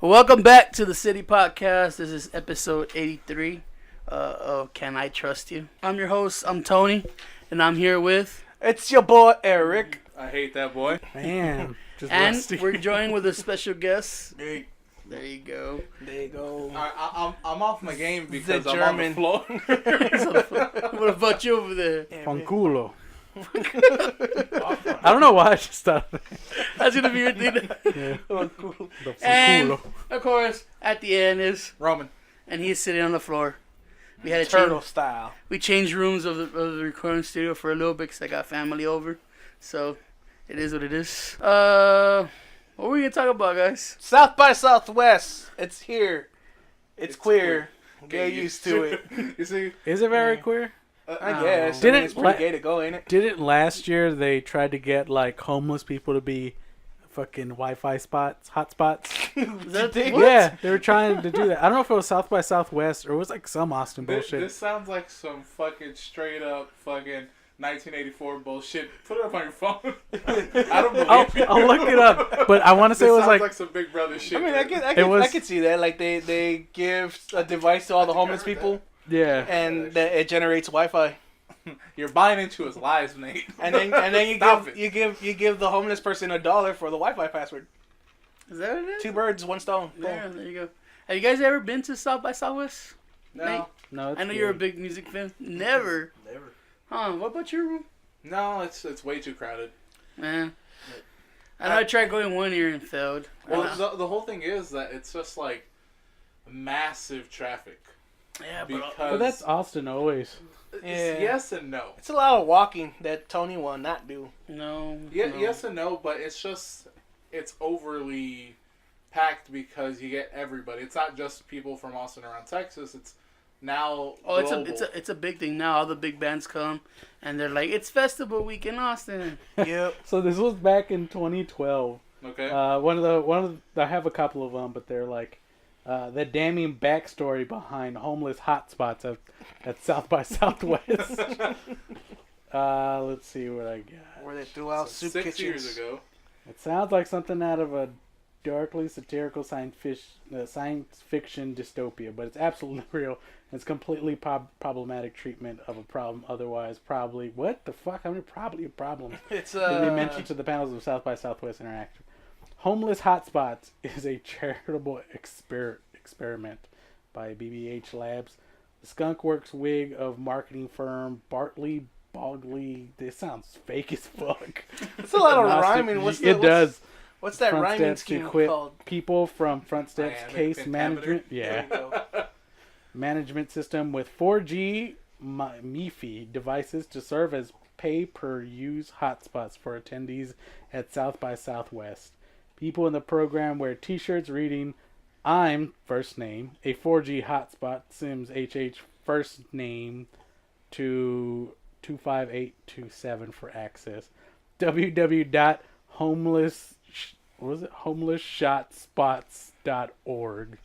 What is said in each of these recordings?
Welcome back to the City Podcast. This is episode 83 of Can I Trust You? I'm your host, I'm Tony, and I'm here with... It's your boy, Eric. I hate that boy. Man, just and rusty. we're joined with a special guest. Hey. There you go. There you go. I'm off my game because The I'm German. on the floor. What about you over there? Fanculo. I don't know why I just thought that. That's going to be your thing. Yeah. Cool. The And, fanculo. of course, at the end is... Roman. And he's sitting on the floor. We had to Turtle change... style. We changed rooms of the recording studio for a little bit because I got family over. So, it is what it is. What were we going to talk about, guys? South by Southwest. It's here. It's queer. queer. Get used to it. You see? Is it very queer? I guess. Didn't It's pretty gay to go, ain't it? Didn't last year they tried to get like homeless people to be fucking Wi-Fi spots, hotspots? Is that What? Yeah, they were trying to do that. I don't know if it was South by Southwest or it was like some Austin bullshit. This sounds like some fucking straight up fucking 1984 bullshit. Put it up on your phone. I don't believe you. I'll look it up, but I want to say This it was sounds like some Big Brother shit. I mean, I could see that. Like they give a device to all the homeless people, yeah. and that it generates Wi-Fi. You're buying into his lies, Nate. And then you Stop you give the homeless person $1 for the Wi-Fi password. Is that what it is? 2 birds, 1 stone. Boom. Yeah, there you go. Have you guys ever been to South by Southwest? Nate? No, No, it's I know you're a good. big music fan. Never. never. Huh, what about you? No, it's way too crowded. Man. I know I tried going one year and failed. Well, the whole thing is that it's just like massive traffic. Yeah, Because But that's Austin always. Yeah. Yes and no. It's a lot of walking that Tony will not do. no. Yeah, no. yes and no, but it's overly packed because you get everybody. It's not just people from Austin around Texas. It's now Oh, global. it's a big thing now. All the big bands come, and they're like, "It's festival week in Austin." Yep. So this was back in 2012. Okay. I have a couple of them, but they're like the damning backstory behind homeless hotspots at South by Southwest. Let's see what I got. Where they threw out soup 6 kitchens. years ago. It sounds like something out of a darkly satirical science fiction dystopia, but it's absolutely real. It's completely problematic treatment of a problem otherwise probably... What the fuck? I mean, probably a problem. It's To be mentioned to the panels of South by Southwest Interactive. Homeless Hotspots is a charitable experiment by BBH Labs. The Skunkworks wig of marketing firm Bartley Bogley. This sounds fake as fuck. It's a lot of Gnostic- rhyming. It does. What's that Front rhyming steps to scheme quit called? people from Front Steps Dynamic Case pentameter. Management. There Yeah. you go. Management system with 4G MiFi devices to serve as pay-per-use hotspots for attendees at South by Southwest. People in the program wear t-shirts reading, "I'm first name, a 4G hotspot, Sims HH first name to 25827 for access. homelessshotspots.org.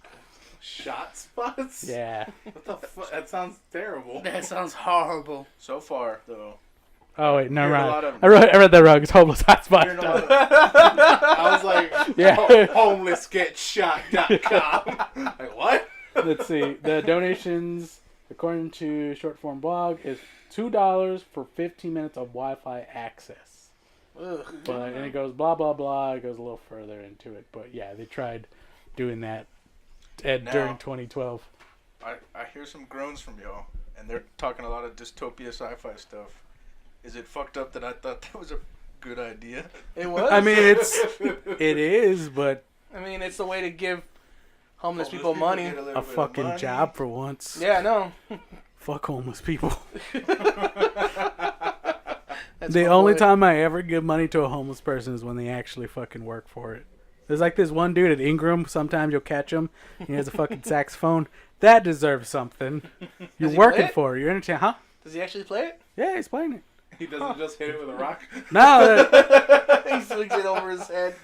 Shot spots? Yeah. What the fuck? That sounds terrible. That sounds horrible. So far, though. Oh wait, no, Heard a right. lot of- I read that wrong. It's homeless hotspot. Hearing a lot of- I was like, Yeah. homelessgetshot.com. Like, what? Let's see. The donations, according to short form blog, is $2 for 15 minutes of Wi-Fi access. Ugh. But and it goes blah blah blah. It goes a little further into it, but yeah, they tried doing that during 2012. I hear some groans from y'all, and they're talking a lot of dystopia sci-fi stuff. Is it fucked up that I thought that was a good idea? It was. I mean, it is, but I mean, it's the way to give homeless Homeless people money. get little a bit of fucking money. job for once. Yeah, I know. Fuck homeless people. That's The my only boy. time I ever give money to a homeless person is when they actually fucking work for it. There's like this one dude at Ingram. Sometimes you'll catch him. He has a fucking saxophone. That deserves something. You're he working play it? for it. You're entertaining. Huh? Does he actually play it? Yeah, he's playing it. He doesn't just hit it with a rock. No, He swings it over his head.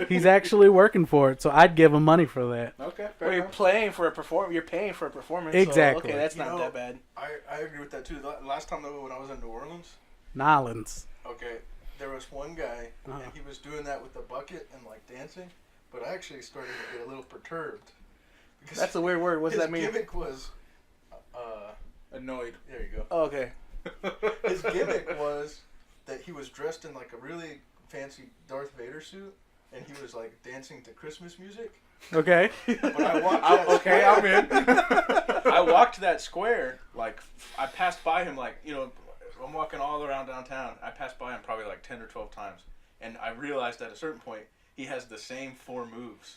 he's actually working for it. So I'd give him money for that. Okay, Well, fair you're enough. paying for a performance. You're paying for a performance. Exactly. So, okay, that's You not know- that bad. I agree with that too. Last time though, when I was in New Orleans, Nolans. okay, there was one guy, Uh-huh. and he was doing that with the bucket and like dancing. but I actually started to get a little perturbed. Because That's a weird word. What does that mean? His gimmick was, Annoyed. there you go. Oh, okay. His gimmick was that he was dressed in like a really fancy Darth Vader suit, and he was like dancing to Christmas music. Okay. But I walked that Okay, square. I'm in. I walked that square, like, I passed by him, like, you know, I'm walking all around downtown. I passed by him probably like 10 or 12 times. And I realized at a certain point, he has the same 4 moves.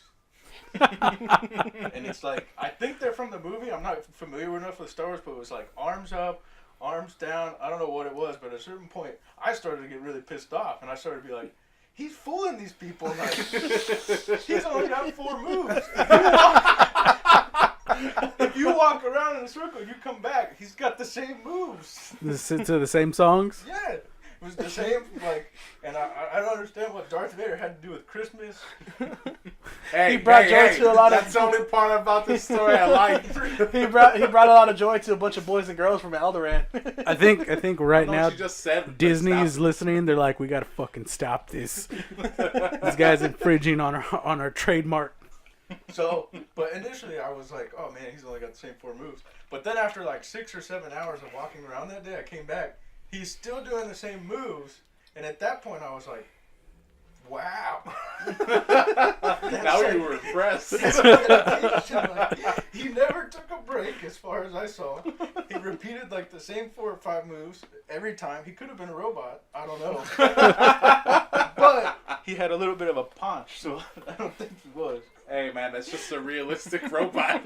And it's like, I think they're from the movie. I'm not familiar enough with Star Wars, but it was like arms up, arms down. I don't know what it was, but at a certain point, I started to get really pissed off. And I started to be like, he's fooling these people. Like, he's only got 4 moves. If you walk around in a circle, you come back. He's got the same moves. To the same songs? Yeah, it was the same. Like, and I don't understand what Darth Vader had to do with Christmas. Hey, He brought joy to a lot of- That's the only part about this story I like. He brought a lot of joy to a bunch of boys and girls from Alderaan. I think right now She just said Disney stop. is listening. They're like, we gotta fucking stop this. This guy's infringing on our trademark. So, but initially I was like, oh man, he's only got the same 4 moves. But then after like 6 or 7 hours of walking around that day, I came back. He's still doing the same moves. And at that point I was like, wow. Now you were impressed. Like, he never took a break as far as I saw. He repeated like the same 4 or 5 moves every time. He could have been a robot. I don't know. But he had a little bit of a punch, so I don't think he was. Hey man, that's just a realistic robot.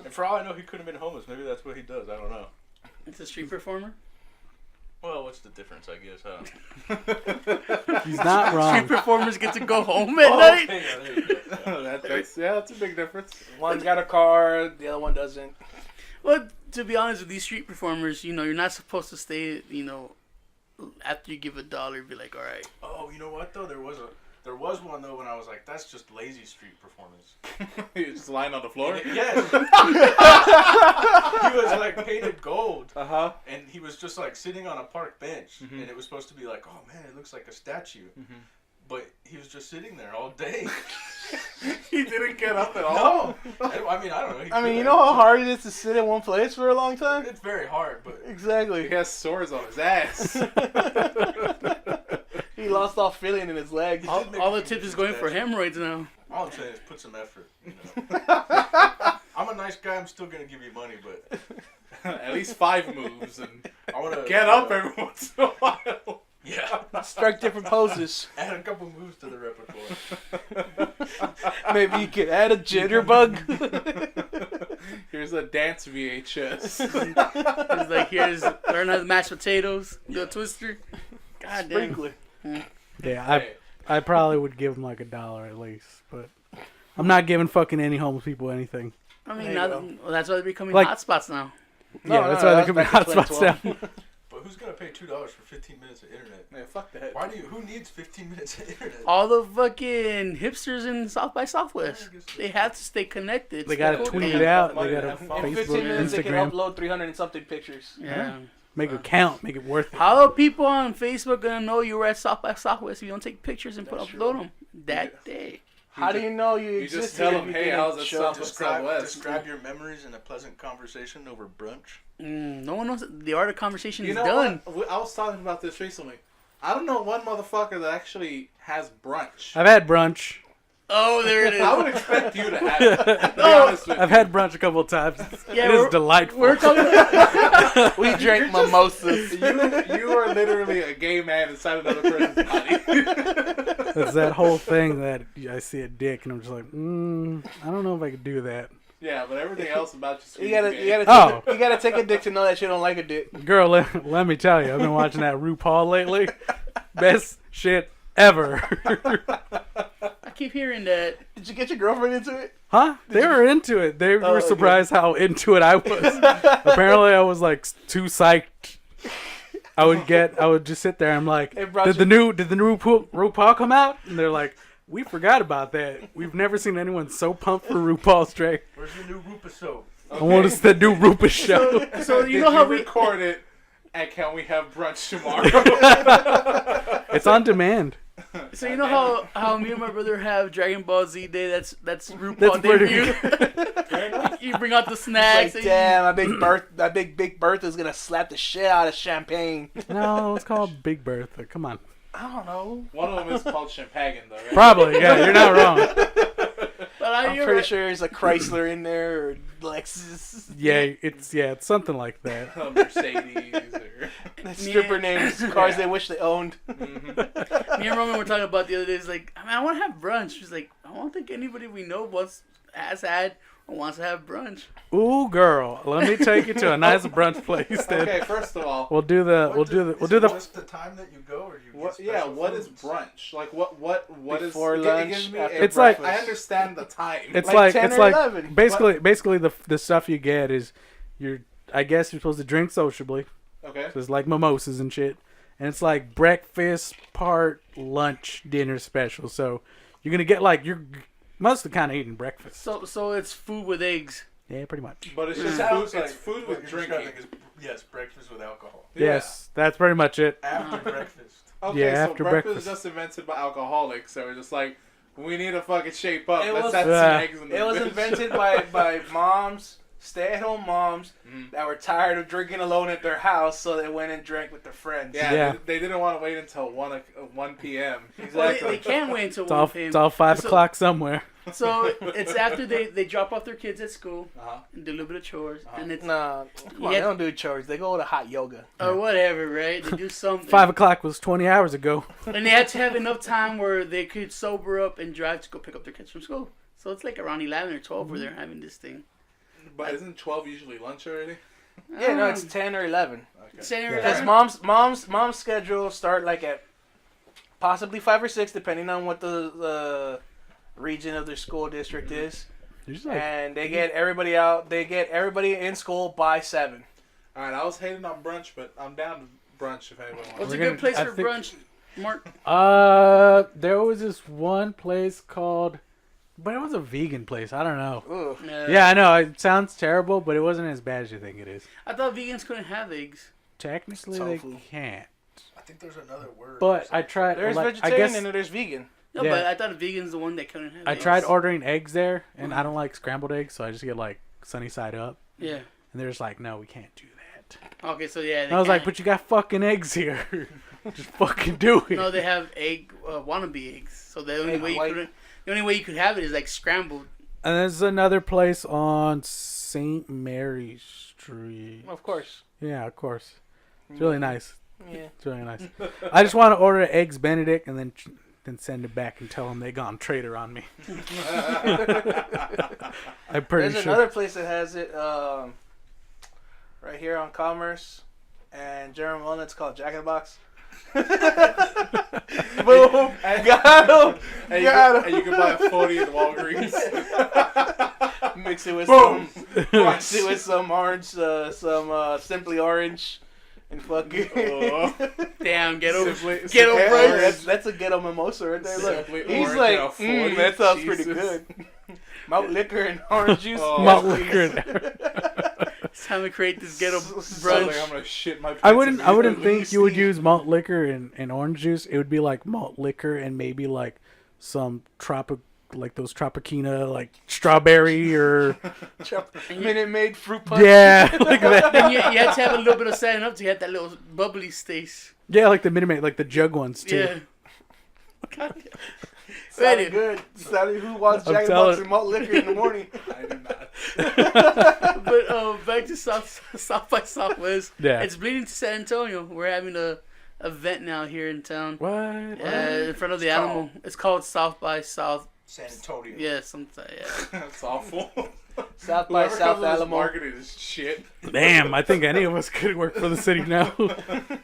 And for all I know, he could have been homeless. Maybe that's what he does. I don't know. It's a street performer. Well, what's the difference, I guess, huh? He's not Street wrong. performers get to go home at night. Okay, yeah, there you go. That's a big difference. One's got a car, the other one doesn't. Well, to be honest with these street performers, you know, you're not supposed to stay, you know, after you give $1, be like, all right. Oh, you know what, though? There was one, though, when I was like, that's just lazy street performance. You're just lying on the floor. Yes. He was, like, painted gold. Uh-huh. And he was just, like, sitting on a park bench. And it was supposed to be like, oh, man, it looks like a statue. But he was just sitting there all day. He didn't get up at all. No. I mean, I don't know. He I mean, could you have. know how hard it is to sit in one place for a long time? It's very hard, but... He Exactly. has sores on his ass. He lost all feeling in his legs. All the tips is going for hemorrhoids now. All I'm saying is put some effort. You know? I'm a nice guy. I'm still going to give you money, but... At least 5 moves and I want to get up every once in a while. Yeah. Strike different poses. Add a couple moves to the repertoire. Maybe you could add a jitterbug. Here's a dance VHS. It's like, here's, learn how to mash potatoes, do a twister. God damn. Sprinkler. Yeah, I probably would give him like $1 at least, but I'm not giving fucking any homeless people anything. I mean, There now, you go. well, that's why they're becoming Like- hotspots now. Yeah, that's why they could be back in hotspots now. 2012. But who's going to pay $2 for 15 minutes of internet? Man, fuck that. Who needs 15 minutes of internet? All the fucking hipsters in South by Southwest, they have to stay connected. They gotta It's tweet cool. it out. Money They to gotta have fun. In 15 Facebook, minutes, they can Instagram. upload 300 and something pictures. Yeah. Make it count. Make it worth it. How are people on Facebook gonna know you were at South by Southwest if you don't take pictures and upload them that day? How do you know you You exist? just tell here them, if hey, you how's didn't it show South up? by Describe Southwest? your memories in a pleasant conversation over brunch. No one knows. The art of conversation You is know done. what? I was talking about this recently. I don't know one motherfucker that actually has brunch. I've had brunch. Oh, there it is. I would expect you to have it. To be honest with I've you. had brunch a couple of times. Yeah, It is we're- delightful. We're talking. We drank mimosas. You are literally a gay man inside another person's body. It's that whole thing that I see a dick and I'm just like, I don't know if I could do that. Yeah, but everything else about you. You gotta Oh. you gotta take a dick to know that you don't like a dick. Girl, let me tell you, I've been watching that RuPaul lately. Best shit ever. I keep hearing that. Did you get your girlfriend into it? Huh? They were into it. They were okay. surprised how into it I was. Apparently, I was like too psyched. I would just sit there. I'm like, It brought did the new RuPaul come out? And they're like, we forgot about that. We've never seen anyone so pumped for RuPaul's Drag. Where's your new Rupa soap? I want us to do Rupa show. So you Did know how you we. record it, and can we have brunch tomorrow? It's on demand. So you know how me and my brother have Dragon Ball Z Day? That's RuPaul That's Day for pretty you. You bring out the snacks. Like, and damn, my big Bertha's gonna slap the shit out of champagne. No, it's called Big Bertha. Come on. I don't know. One of them is called Champagne, though, right? Probably, yeah, you're not wrong. But I'm you're pretty right. sure there's a Chrysler in there or Lexus. Yeah, it's something like that. A Mercedes or... The stripper names cars they wish they owned. Me and Roman were talking about the other day. It's like, I want to have brunch. She's like, I don't think anybody we know has had or wants to have brunch. Ooh, girl, let me take you to a nice brunch place. Then Okay, first of all, we'll do the Just the time that you go, or you what? get Yeah, special what is foods? brunch? Like what is Before it lunch, gives me after a- It's like- I understand the time. It's Like like 10 it's or like 11. basically the stuff you get is I guess you're supposed to drink sociably. Okay. So it's like mimosas and shit. And it's like breakfast part lunch dinner special. So you're gonna get like you're mostly kind of eating breakfast. So it's food with eggs. Yeah, pretty much. But it's It just sounds food. like It's food what with you're drinking. describing is, yes, breakfast with alcohol. Yeah. Yes, that's pretty much it. After breakfast. Okay, Yeah, so after breakfast breakfast. is just invented by alcoholics. So we're just like, we need to fucking shape up. It Let's was- have Yeah. some eggs in the It was bitch. invented by moms, stay-at-home moms that were tired of drinking alone at their house, so they went and drank with their friends. Yeah, Yeah. They didn't want to wait until 1 p.m. Well, Exactly. they can't wait until It's 1 all p.m. it's all 5 So- o'clock somewhere. So it's after they drop off their kids at school Uh-huh. and do a little bit of chores, and it's Nah, come on, Yeah. they don't do chores. They go to hot yoga. or whatever, right? They do something. 5 o'clock was 20 hours ago. And they had to have enough time where they could sober up and drive to go pick up their kids from school. So it's like around 11 or 12 where they're having this thing. But isn't 12 usually lunch already? Yeah, no, it's 10 or 11. Okay. Saturday Yeah. Because mom's schedule start like at possibly 5 or 6, depending on what the region of their school district is. You're just like, And they get everybody out. They get everybody in school by 7. All right, I was hating on brunch, but I'm down to brunch if anyone wants. What's a We're good gonna- place I for think- brunch, Mark? there was this one place called, but it was a vegan place. I don't know. Ugh. Yeah, I know. It sounds terrible, but it wasn't as bad as you think it is. I thought vegans couldn't have eggs. Technically, Tofu. they can't. I think there's another word. But I tried. There's like, I vegetarian guess and there's vegan. No, Yeah. but I thought vegan's the one that couldn't have I eggs. tried ordering eggs there, and I don't like scrambled eggs, so I just get like sunny side up. Yeah. And they're just like, no, we can't do that. Okay, so yeah. And I was like, but you got fucking eggs here. Just fucking do it. No, they have egg wannabe eggs. So the only Egg way white. the only way you could have it is like scrambled. And there's another place on St. Mary Street. Of course. Yeah, of course. It's really nice. Yeah. It's really nice. I just want to order eggs Benedict and then send it back and tell them they gone traitor on me. I'm pretty There's sure. another place that has it right here on Commerce and Jeremy Walnut. It's called Jack in the Box. Boom! Got him! And Got you can buy a 40 at Walgreens. Mix it with Boom! mix it with some orange, some Simply Orange, and fucking. Oh. Damn, ghetto Simply- ghetto Yeah, brunch. that's a ghetto mimosa right there. Look, Simply he's Orange like, and a 40, that sounds pretty Jesus." good. Malt liquor and orange juice. Oh. Malt Yes, liquor. please. It's time to create this ghetto Sounds brunch. like I'm gonna shit my pants I wouldn't immediately. think you would use malt liquor and orange juice. It would be like malt liquor and maybe like some like those Tropicana, like strawberry or Minute Maid fruit punch. yeah, like that. And you had to have a little bit of setting up to get that little bubbly taste. Yeah, like the Minute Maid, like the jug ones too. Yeah. Sounded Ready. good. Sounded who wants I'm Jack in the telling- Box and malt liquor in the morning. I did not. But back to South by Southwest. Yeah. It's bleeding to San Antonio. We're having a event now here in town. What? In front of the It's animal. It's called South by South. San Antonio. Yeah, something. Yeah. That's awful. South by Whoever South comes up with this Alamo. marketing is shit. Damn, I think any of us could work for the city now.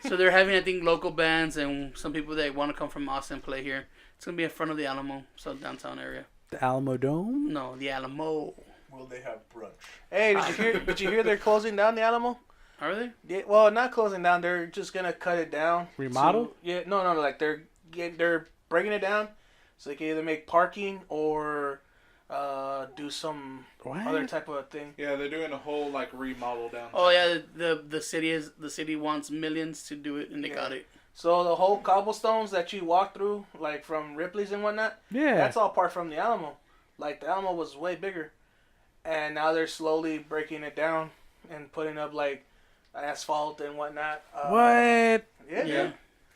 So they're having, I think, local bands and some people that want to come from Austin play here. It's gonna be in front of the Alamo, so downtown area. The Alamo Dome? No, the Alamo. Will they have brunch? Hey, did you hear they're closing down the Alamo? Are they? Yeah, well, not closing down. They're just gonna cut it down. Remodel? to- yeah, no, like they're breaking it down, so they can either make parking or do some What? other type of thing. Yeah, they're doing a whole like remodel downtown. Oh yeah, the city wants millions to do it, and they Yeah. got it. So the whole cobblestones that you walk through, like from Ripley's and whatnot, Yeah. that's all part from the Alamo. Like the Alamo was way bigger, and now they're slowly breaking it down and putting up like asphalt and whatnot. What? Yeah. Yeah.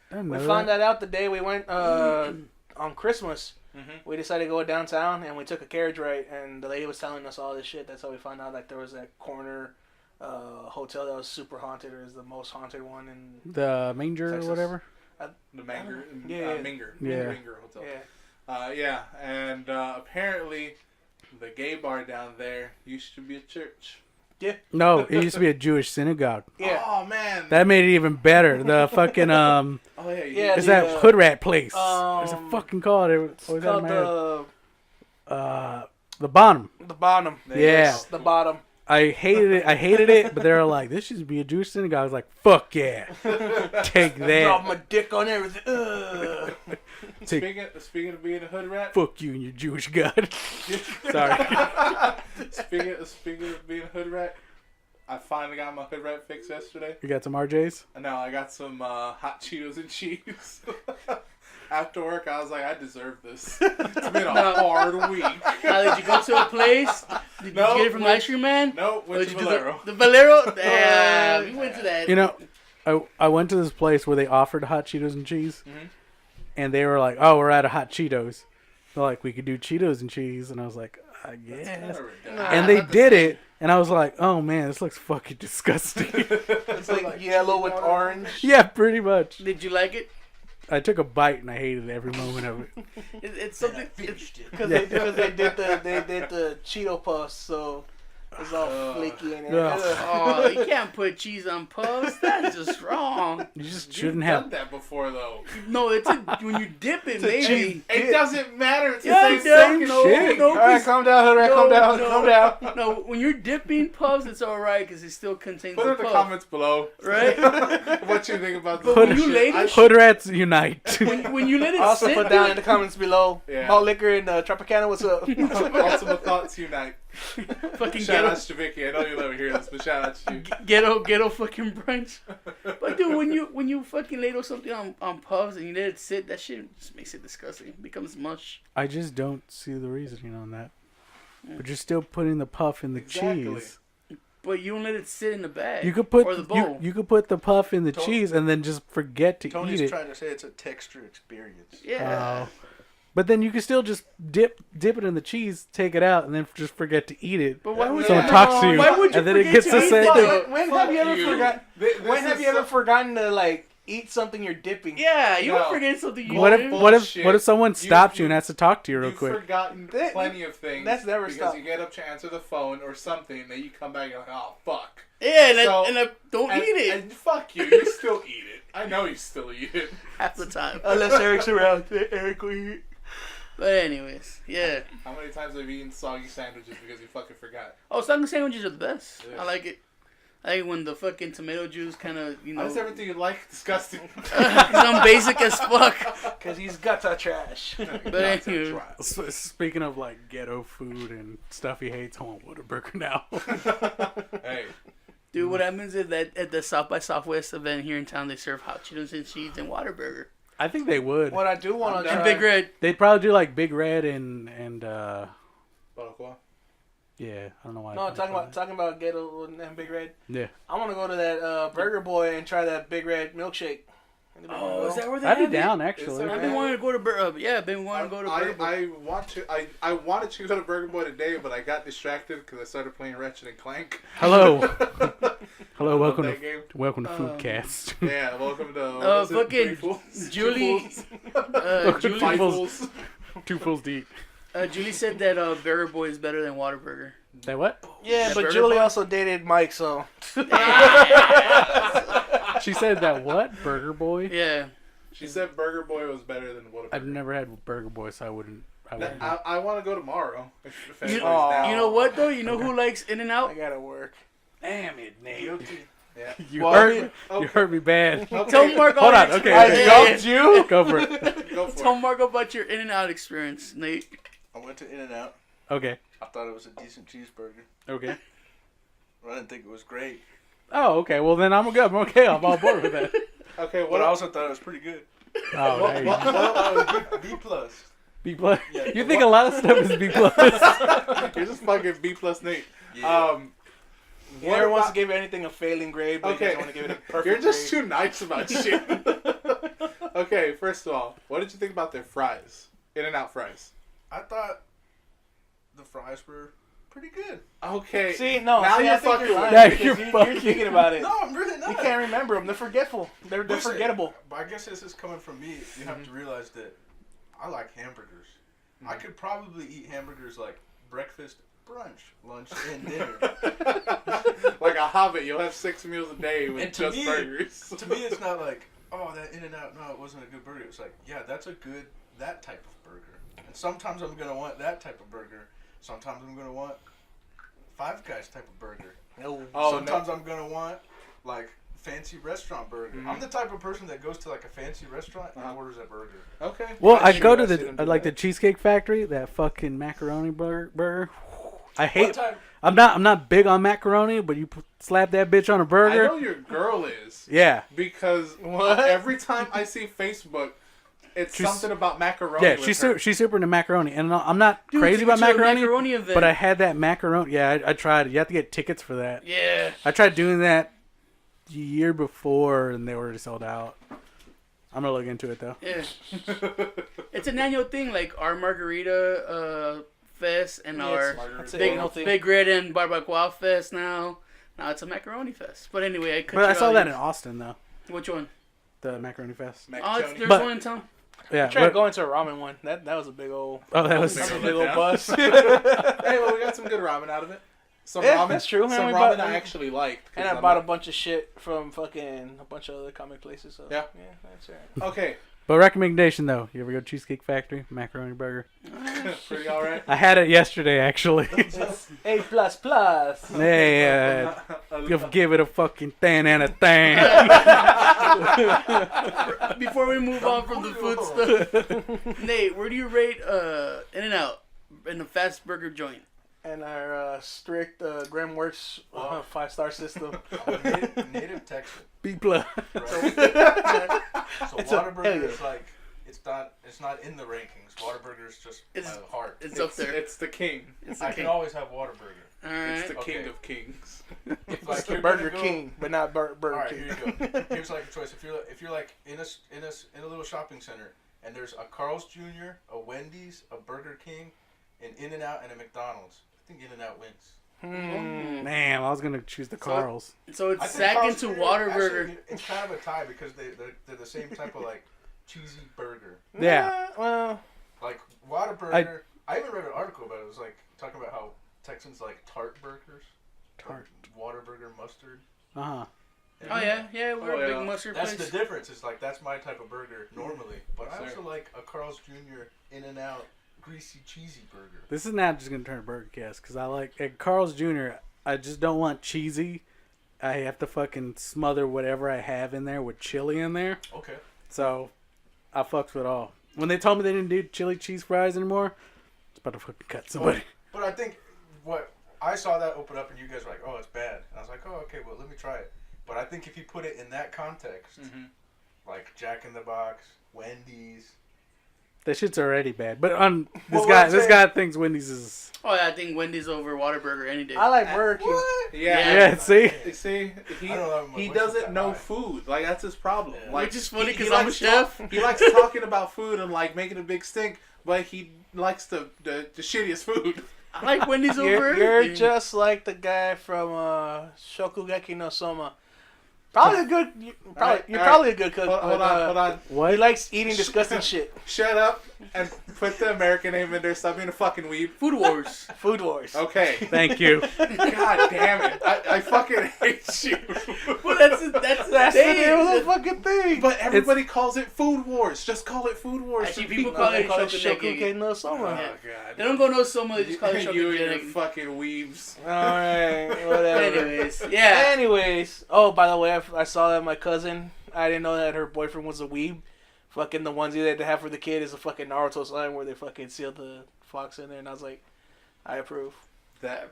I didn't We know found that. that out the day we went on Christmas. Mhm. We decided to go downtown and we took a carriage ride, and the lady was telling us all this shit. That's how we found out like there was that corner hotel that was super haunted, or is the most haunted one in The manger Texas. or whatever. The Manger, Yeah. Minger, Yeah. Minger Hotel. Yeah. Yeah, and apparently the gay bar down there used to be a church. No, it used to be a Jewish synagogue. Yeah. Oh man. That made it even better. The fucking Oh yeah. Yeah, is the, that hood rat place? There's a um, fucking call. It It's was out of called my head. the The bottom. bottom. Yeah. Yes, the bottom. I hated it, but they were like, this should be a Jewish synagogue. I was like, fuck yeah. Take Drop that. my dick on everything. Ugh. Speaking of being a hood rat. Fuck you and your Jewish God. Sorry. speaking of being a hood rat, I finally got my hood rat fix yesterday. You got some RJs? No, I got some hot Cheetos and cheese. After work, I was like, I deserve this. It's been a hard week. Now, did you go to a place? Did No, you get it from the ice cream man? No, Or went did to you do Valero. the Valero? Damn, we went to that. You know, I went to this place where they offered hot Cheetos and cheese. Mhm. And they were like, oh, we're out of hot Cheetos. They're like, we could do Cheetos and cheese. And I was like, I guess. And they did it. And I was like, oh, man, this looks fucking disgusting. It's like yellow with orange. Yeah, pretty much. Did you like it? I took a bite and I hated every moment of it. It's something. It's, Because they did the Cheeto puffs, so it's all flaky and Ugh. everything. oh, you can't put cheese on puffs. That's just wrong. You just You've shouldn't done have. that before, though. No, when you dip it, maybe. cheese. It doesn't matter. It's Yeah, the it same does. fucking No, shit. no, All right, calm down, Hood Rat, calm down, calm down. No, when you're dipping puffs, it's all right because it still contains Put the in the puff, comments below. right? What you think about But this when you shit. later- I- Hood rats unite. when you let it Also sit put down in there, the comments below. Yeah. Malt Liquor and Tropicana, what's up? Ultimate thoughts unite. fucking Shout ghetto, out to Vicky. I know you'll never hear this, but shout out to you. ghetto fucking brunch. But dude, when you fucking ladle something on puffs and you let it sit, that shit just makes it disgusting. It becomes mush. I just don't see the reasoning on that. But you're still putting the puff in the Exactly. cheese. But you don't let it sit in the bag. You could put or the bowl. you could put the puff in the Tony- cheese and then just forget to Tony's eat it. trying to say it's a texture experience. Yeah. But then you can still just dip it in the cheese, take it out, and then just forget to eat it. But why would Someone you? talks to you, Why would you and then it forget gets to the eat same that? thing. When Fuck have you ever you. forgotten? This When have is you ever so- forgotten to like eat something you're dipping? Yeah, you No. would forget something you What did. if Bullshit. what if someone You- stops you you- and has to talk to you real You've quick? forgotten That- plenty of things. that's never because stopped. you get up to answer the phone or something, and then you come back and you're like, oh fuck. Yeah, and, So- don't And, eat it and fuck you. You still eat it. I know you still eat it. half the time. Unless Eric's around, Eric will eat. But anyways, yeah. How many times have you eaten soggy sandwiches because you fucking forgot? Oh, sunken sandwiches are the best. Yeah. I like it. I like when the fucking tomato juice kind of, Why is everything you like disgusting? I'm basic as fuck. Cause he's gutter trash. But anyway, Speaking of like ghetto food and stuff he hates, I want Whataburger now. Hey, dude, what happens is that at the South by Southwest event here in town, they serve hot Cheetos and cheese and Whataburger. I think they would. What I do want to And And try. Big Red. They'd probably do like Big Red and Barbacoa. yeah, I don't know why. No, talking about Ghetto and Big Red. Yeah, I want to go to that Burger Boy and try that Big Red milkshake. Oh, is that where they I'd have be it? down Is actually. there- I've been wanting to go to Burger. Yeah, I've been wanting to go to Burger. Boy. I wanted to go to Burger Boy today, but I got distracted because I started playing Ratchet and Clank. Hello, hello, Love welcome that to game. welcome to Foodcast. Yeah, welcome to is it fucking Three Fools? Julie- Two Fools? Julie, Five Fools. Fools. Two fools deep. Julie said that Burger Boy is better than Whataburger. That what? Yeah, That but Burger Julie Boy? also dated Mike, so. She said that what? Burger Boy? Yeah. She said Burger Boy was better than Whataburger. I've never had Burger Boy, so I wouldn't. I want to go tomorrow. If anybody's Aw. down. You know what though? You know who likes In and I Out? gotta work. Damn it, Nate. Yeah. You Well, hurt I mean- me. You hurt me bad. Tell Mark Hold all on, your okay, I experience. okay. dumped you? Go for it. Go for Tell it. Mark about your In and Out experience, Nate. I went to In-N-Out. Okay. I thought it was a decent cheeseburger. Okay. I didn't think it was great. Oh, okay. Well, then I'm good. I'm okay. I'm on board with that. Okay, But what I else? also thought it was pretty good. Oh, there you go. B plus. B plus. Yeah, You think a lot of stuff is B plus? You're just fucking B plus Nate. Yeah. He never wants to give anything a failing grade, but he doesn't want to give it a perfect You're just grade. too nice about shit. Okay, first of all, what did you think about their fries? In-N-Out fries. I thought the fries were pretty good. Okay. See, now I you're think fucking you're lying with Now me. because you're you're fucking- thinking about it. No, I'm really not. You can't remember them. They're forgetful. They're Listen, forgettable. But I guess this is coming from me. You have to realize that I like hamburgers. I could probably eat hamburgers like breakfast, brunch, lunch, and dinner. Like a hobbit, you'll have 6 meals a day with And to just me- burgers. To me, it's not like, oh, that In-N-Out, no, it wasn't a good burger. It's like, yeah, that's a good, that type of burger. And sometimes I'm going to want that type of burger. Sometimes I'm going to want Five Guys type of burger. Oh, Sometimes I'm going to want, like, fancy restaurant burger. Mhm. I'm the type of person that goes to, like, a fancy restaurant and orders a burger. Okay. Well, I Actually, go to see the them do like the that. Cheesecake Factory, that fucking macaroni burger. I What hate. time? I'm not big on macaroni, but you slap that bitch on a I burger. know your girl is. Yeah, Because What? every time I see Facebook, it's She's- something about macaroni. yeah. with She's her. she's super into macaroni, and I'm not Dude, crazy take about me to a macaroni. macaroni event. But I had that macaroni. Yeah, I tried. You have to get tickets for that. Yeah. I tried doing that the year before, and they were already sold out. I'm gonna look into it though. Yeah. It's an annual thing, like our margarita fest and our That's an big annual thing. big red and barbacoa fest now. Now it's a macaroni fest. But anyway, I cut But I you saw out. that in Austin though. Which one? The macaroni fest. Oh, Macaroni. there's But- one in town. Yeah. I tried but- going to a ramen one. That was a big old, oh, that was. Big that was a old big old letdown. bus. Hey, well, we got some good ramen out of it. Some Yeah, ramen, that's true. Some And we ramen bought- I actually liked. 'cause And I I'm bought a not- bunch of shit from fucking a bunch of other comic places. So Yeah. that's right. Okay, But recommendation though, you ever go to Cheesecake Factory macaroni burger? pretty all right. I had it yesterday actually. A plus plus. Hey, give it a fucking 10 and a 10. Before we move on from the food stuff, Nate, where do you rate In-N-Out in the fast burger joint? And our strict GramWorks 5-star system. I'm a native Texan. B plus. Right? So It's a- hell Whataburger yeah. is like it's not in the rankings. Whataburger is just It's- my heart. It's up there. It's the king. It's I the can king. always have Whataburger. All It's right. the Okay. king of kings. If It's the you're Burger gonna go- King, but not Burger All right, King. here you go. Here's like a choice. If you're like in a little shopping center and there's a Carl's Jr., a Wendy's, a Burger King, an In-N-Out, and a McDonald's, I think In-N-Out wins. Man, I was gonna choose the Carl's. So I it's think second Carl's to Jr. Whataburger. actually, it's kind of a tie because they're the same type of like cheesy burger. Yeah. Well, Like Whataburger, I even read an article about it. It was like talking about how Texans like tart burgers. Tart. Whataburger mustard. Uh huh. Oh yeah, we're Oh, a yeah. big mustard That's place. the difference. It's like that's my type of burger normally, but I Yes, sir. also like a Carl's Jr. In-N-Out greasy cheesy burger. This is not just gonna turn a burger cast because I like at Carl's Jr. I just don't want cheesy. I have to fucking smother whatever I have in there with chili in there. Okay. So I fucks with all. When they told me they didn't do chili cheese fries anymore, it's about to fucking cut somebody. But I think what I saw that open up and you guys were like, oh, it's bad. And I was like, oh, okay, well, let me try it. But I think if you put it in that context, like Jack in the Box, Wendy's. That shit's already bad. But on this Well, guy, let's this say- guy thinks Wendy's is. Oh yeah, I think Wendy's over Whataburger any day. I like Burger King. What? Yeah, see. You see, I don't know, he what's doesn't that know high? food. Like that's his problem. Yeah. Like Which is funny he 'cause I'm a likes chef. he likes talking about food and like making a big stink, but he likes the shittiest food. I like Wendy's over You're everything. just like the guy from Shokugeki no Soma. Probably a good. You're Alright, probably a good cook. Hold but, on, hold on. He What? likes eating disgusting shit. Shut up and put the American name in there. Stop being a fucking weeb. Food Wars. Food Wars. Okay. Thank you. God damn it. I fucking hate you. Well, that's the That's the name of the thing. fucking thing. But everybody calls it Food Wars. Just call it Food Wars. Actually, for people people. call it Shokugeki Shokugeki. no Soma. Oh, Yeah. God. They don't go no Soma, they just call it You and your Shokugeki. fucking weebs. Alright, whatever. Anyways, yeah. Anyways, oh, by the way, I saw that my cousin, I didn't know that her boyfriend was a weeb. Fucking the onesie that they have for the kid is a fucking Naruto sign where they fucking seal the fox in there, and I was like, I approve. That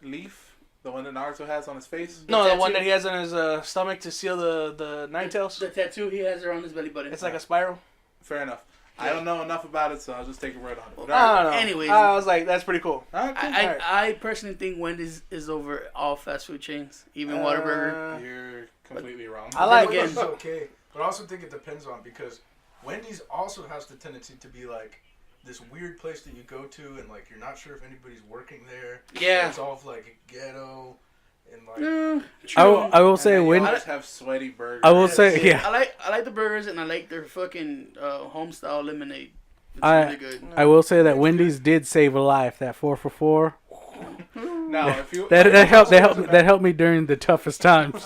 leaf. The one that Naruto has on his face? No, the tattoo. one that he has on his stomach to seal the nine tails. The tattoo he has around his belly button. It's like a spiral. Fair enough. I don't know enough about it, so I'll just take a word on it. Well, But all right. I don't know. Anyways. I was like, that's pretty cool. All right, cool. I personally think Wendy's is over all fast food chains, even Whataburger. You're completely wrong. I like Then again- Wendy's okay, but I also think it depends on because Wendy's also has the tendency to be like this weird place that you go to and like you're not sure if anybody's working there. Yeah. It's all like ghetto and like. I will And say then you when always have sweaty burgers. I will say yeah. I like the burgers and I like their fucking home style lemonade. It's I- really good. I will say that Wendy's did save a life. That 4 for 4. Now, if you That helped me during the toughest times.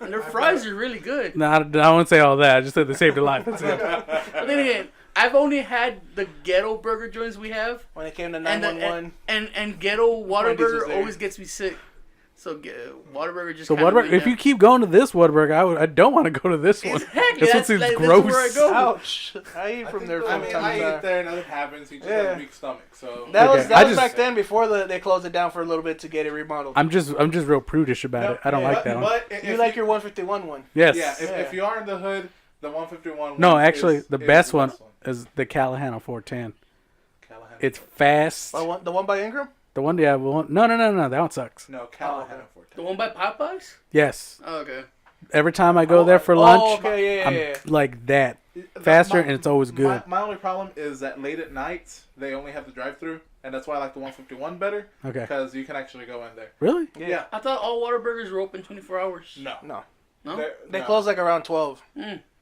And their fries are really good. No, I won't say all that. I just said they saved a life. That's it. But then again, I've only had the ghetto burger joints we have, When it came to and 911. and ghetto Wendy's was Whataburger there. always gets me sick. So Whataburger just. So kinda Whataburger, made if you keep going to this Whataburger, I don't want to go to this one. Exactly. This one That's seems like, gross. This is where I go. Ouch. I eat from think there the- from I mean, time I to eat time. there and nothing happens. He just Yeah. has a weak stomach, so. That Okay, was I that was just- back then before they closed it down for a little bit to get it remodeled. I'm just real prudish about it. I don't like that one. But if You like your 151 one? Yes. Yeah, if you are in the hood, the 151 No, one actually, is the the best one is the Callahan on 410. Callahan. It's fast. The one by Ingram? The one yeah, no, that one sucks. No, Callahan okay. at 410. The one by Popeyes. Yes. Oh, okay. Every time I go there for lunch, Oh, okay, yeah, I'm yeah. like that. Faster, and it's always good. My only problem is that late at night, they only have the drive-through, and that's why I like the 151 better, Okay. because you can actually go in there. Really? Yeah. I thought all Whataburgers were open 24 hours. No. No. No? They no. close like around 12.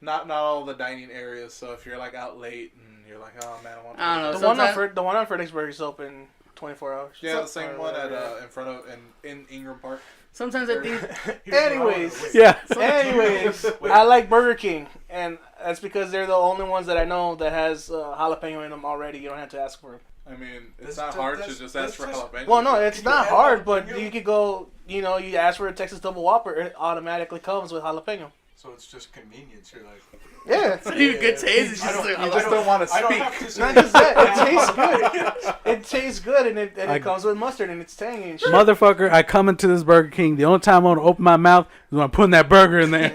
Not all the dining areas, so if you're like out late and you're like, oh man, I want I don't know. The one on Fredericksburg is open 24 hours. Yeah, the same Or one at whatever. in front of in Ingram Park. Sometimes I think. Anyways. Yeah. Anyways, I like Burger King, and that's because they're the only ones that I know that has jalapeno in them already. You don't have to ask for them. I mean, it's That's not just- hard to that's- just that's ask for just- jalapeno. Well, no, it's You not can add hard, but jalapeno. you could go, you ask for a Texas Double Whopper, it automatically comes with jalapeno. So it's just convenience. You're like. Yeah. It's not even good taste. It's I just don't- like, you just don't want to I don't speak. have to say. Not just that, it tastes good. It tastes good, and it I- comes with mustard, and it's tangy and shit. Motherfucker, I come into this Burger King. The only time I want to open my mouth is when I'm putting that burger in there.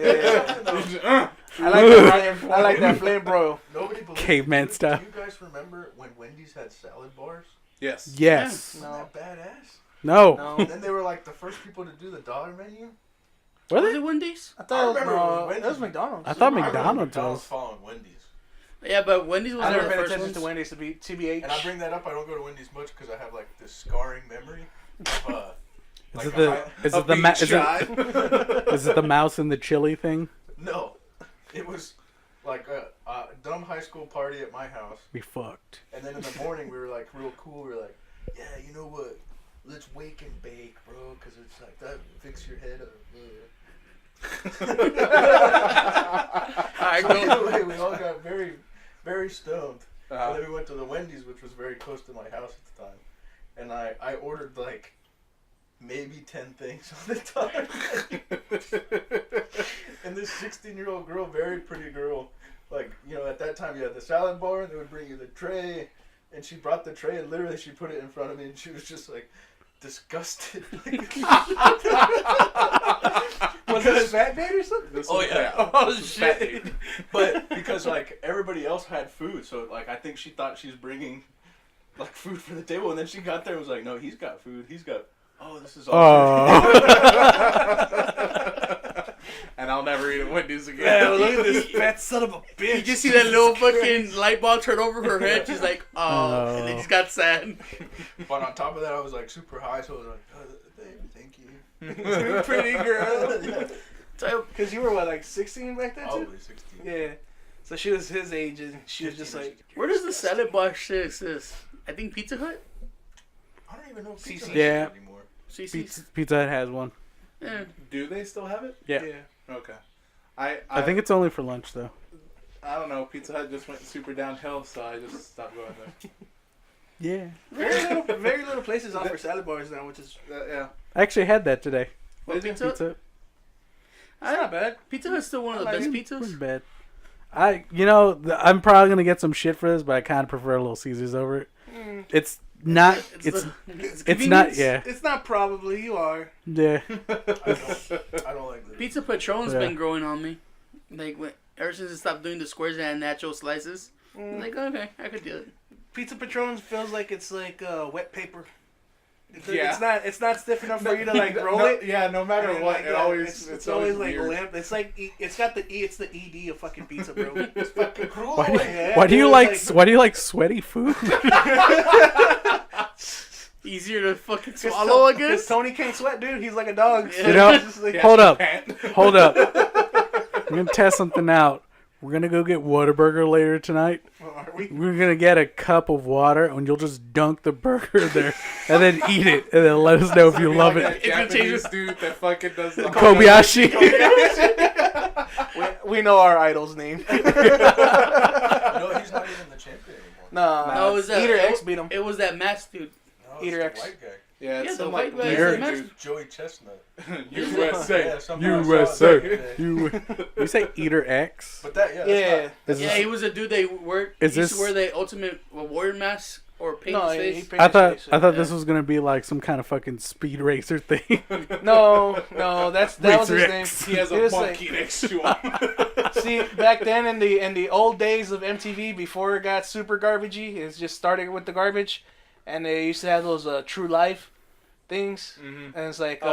I like that flame broil. Nobody believes Caveman Do stuff. you guys remember when Wendy's had salad bars? Yes. Yes. Isn't that badass? No. No. And then they were like the first people to do the dollar menu. Were Was they? it Wendy's? I thought remember it was it Wendy's. was McDonald's. I thought I remember McDonald's McDonald's was. following Wendy's. Yeah, but Wendy's was I've one never of the paid first attention ones. to Wendy's to be TBH. And I bring that up. I don't go to Wendy's much because I have like this scarring memory. Of, Is like it the is it the being shy. is it the mouse and the chili thing? no, it was like a dumb high school party at my house. We fucked. And then in the morning we were like real cool. We were like, yeah, you know what? Let's wake and bake, bro, because it's like that fix your head up. Alright, So go. either way, we all got very, very stoned. Uh-huh. And then we went to the Wendy's, which was very close to my house at the time. And I ordered like maybe 10 things on the time. And this 16-year-old girl, very pretty girl, like, at that time you had the salad bar and they would bring you the tray. And she brought the tray and literally she put it in front of me and she was just like disgusted. Was it a fat date or something? This Oh, was- yeah. Oh, this was fat shit. meat. But because like everybody else had food, so like I think she thought she was bringing like food for the table, and then she got there and was like, "No, he's got food. He's got. Oh, this is all." And I'll never eat at Wendy's again. Yeah, look at this fat son of a bitch. You just see that little fucking light bulb turn over her head. She's like, oh, and then just got sad. But on top of that, I was like super high, so I was like, oh, "Thank you." Pretty girl. So, Because you were, what, like 16 back then, too? Probably 16. Yeah. So she was his age, and she was just like... where does the salad bar shit exist? I think Pizza Hut? I don't even know if CC. Pizza Hut Yeah. is anymore. CC's? Pizza Hut has one. Yeah. Do they still have it? Yeah. Okay. I I think it's only for lunch though. I don't know. Pizza Hut just went super downhill, so I just stopped going there. Yeah. Very little places offer salad bars now, which is... Yeah. I actually had that today. What, Did you? Pizza Hut? Pizza. It's not bad. Pizza Hut's still one of the I like best it. It was pizzas. bad. I'm probably gonna get some shit for this, but I kind of prefer Little Caesars over it. Mm. It's not. It's It's the- it's not. convenience. Yeah. It's not probably. You are. Yeah. I don't like this. Pizza Patron's Yeah. been growing on me. Like ever since I stopped doing the squares and had natural slices. I'm like, okay, I could do it. Pizza Patron feels like it's like wet paper. Yeah. It's not stiff enough for you to like roll it. Yeah, no matter And, what, like, it always it's always like weird. limp. It's like it's got the it's the ED of fucking pizza, bro. It's fucking cruel. Why do you, Yeah, why do you dude, like like- why do you like sweaty food? Easier to fucking swallow, I Because guess. Tony can't sweat, dude. He's like a dog. You know, He's just like- Yeah, Hold up. Japan. Hold up. I'm gonna test something out. We're gonna go get Whataburger later tonight. Are we? We're gonna get a cup of water and you'll just dunk the burger there and then eat it and then let us know if you love Like it. that Japanese dude that fucking does the Kobayashi. We know our idol's name. No, he's not even the champion anymore. No, No, it was that Eater X beat him. It was that mask dude. No, it's Eater the X. white guy. Yeah, Yeah, it's the some white like guy is weird the dude. Joey Chestnut. USA. Yeah, somehow I saw it USA. the other day. You say Eater X? But that, yeah. Yeah. Is Yeah, this- he was a dude they wore. Is He used to this- wear the ultimate warrior mask or paint No, his he face. painted I his thought face. this was gonna be like some kind of fucking speed racer thing. No, that was his Racer name. X. He has It a was monkey next to him. See, back then in the old days of MTV, before it got super garbagey, it's just started with the garbage, and they used to have those True Life things, Mhm. and it's like I'm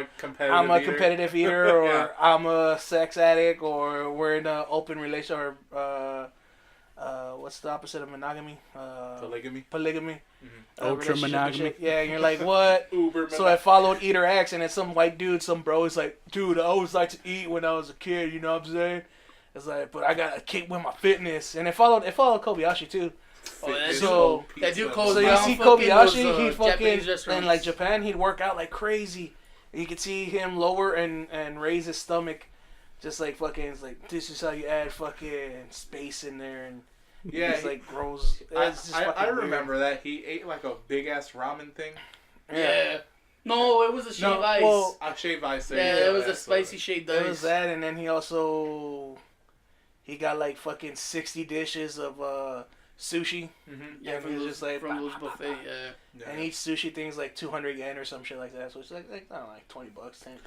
a competitive. I'm a eater. competitive eater, or Yeah. I'm a sex addict, or we're in an open relation, or what's the opposite of monogamy? Polygamy. Polygamy. Mhm. Ultra relationship and monogamy. shit. Yeah, and you're like, what? Uber. So I followed Eater X, and it's some white dude, some bro. He's like, dude, I always liked to eat when I was a kid. You know what I'm saying? It's like, but I got a kick with my fitness, and it followed Kobayashi too. Oh, that Fitness dude- So- that dude pizza. calls So you down see fucking Kobayashi, those, he'd fucking Japanese restaurants. in like Japan, he'd work out like crazy. And you could see him lower and raise his stomach, just like fucking. It's like this is how you add fucking space in there, and Yeah, it's like grows. It's just I fucking weird. remember that he ate like a big ass ramen thing. Yeah. No, it was a shaved ice. well, I shave ice. yeah, it was a that's spicy shaved There was ice. that, and then he got like fucking 60 dishes of sushi, Mhm. Yeah, and from he was those, just like, from those buffet. Yeah. Yeah. and each sushi thing's like 200 yen or some shit like that. So it's like I don't know, like $20,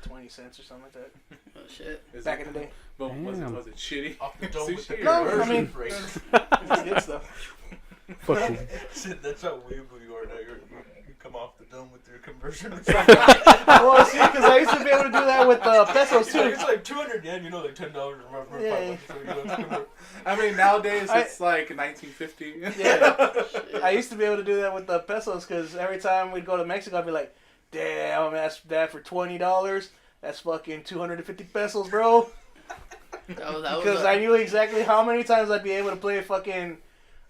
20 cents or something like that. Oh shit. Is Back it- in the day, But Damn. was it shitty? Off the dome with the Sushi? No, I conversion mean- rate. it's good stuff. Fucking Sid, that's how weeaboo you are now. You come off the dome with your conversion rate. Well, see, because I used to be able to do that with pesos too. It's like 200 yen, you know, like $10 or Yeah. $5. So you know, it's convert- I mean, nowadays I- it's like 1950. Yeah, I used to be able to do that with the pesos because every time we'd go to Mexico, I'd be like, "Damn, that's that for $20. That's fucking 250 pesos, bro." That was Because I knew exactly how many times I'd be able to play fucking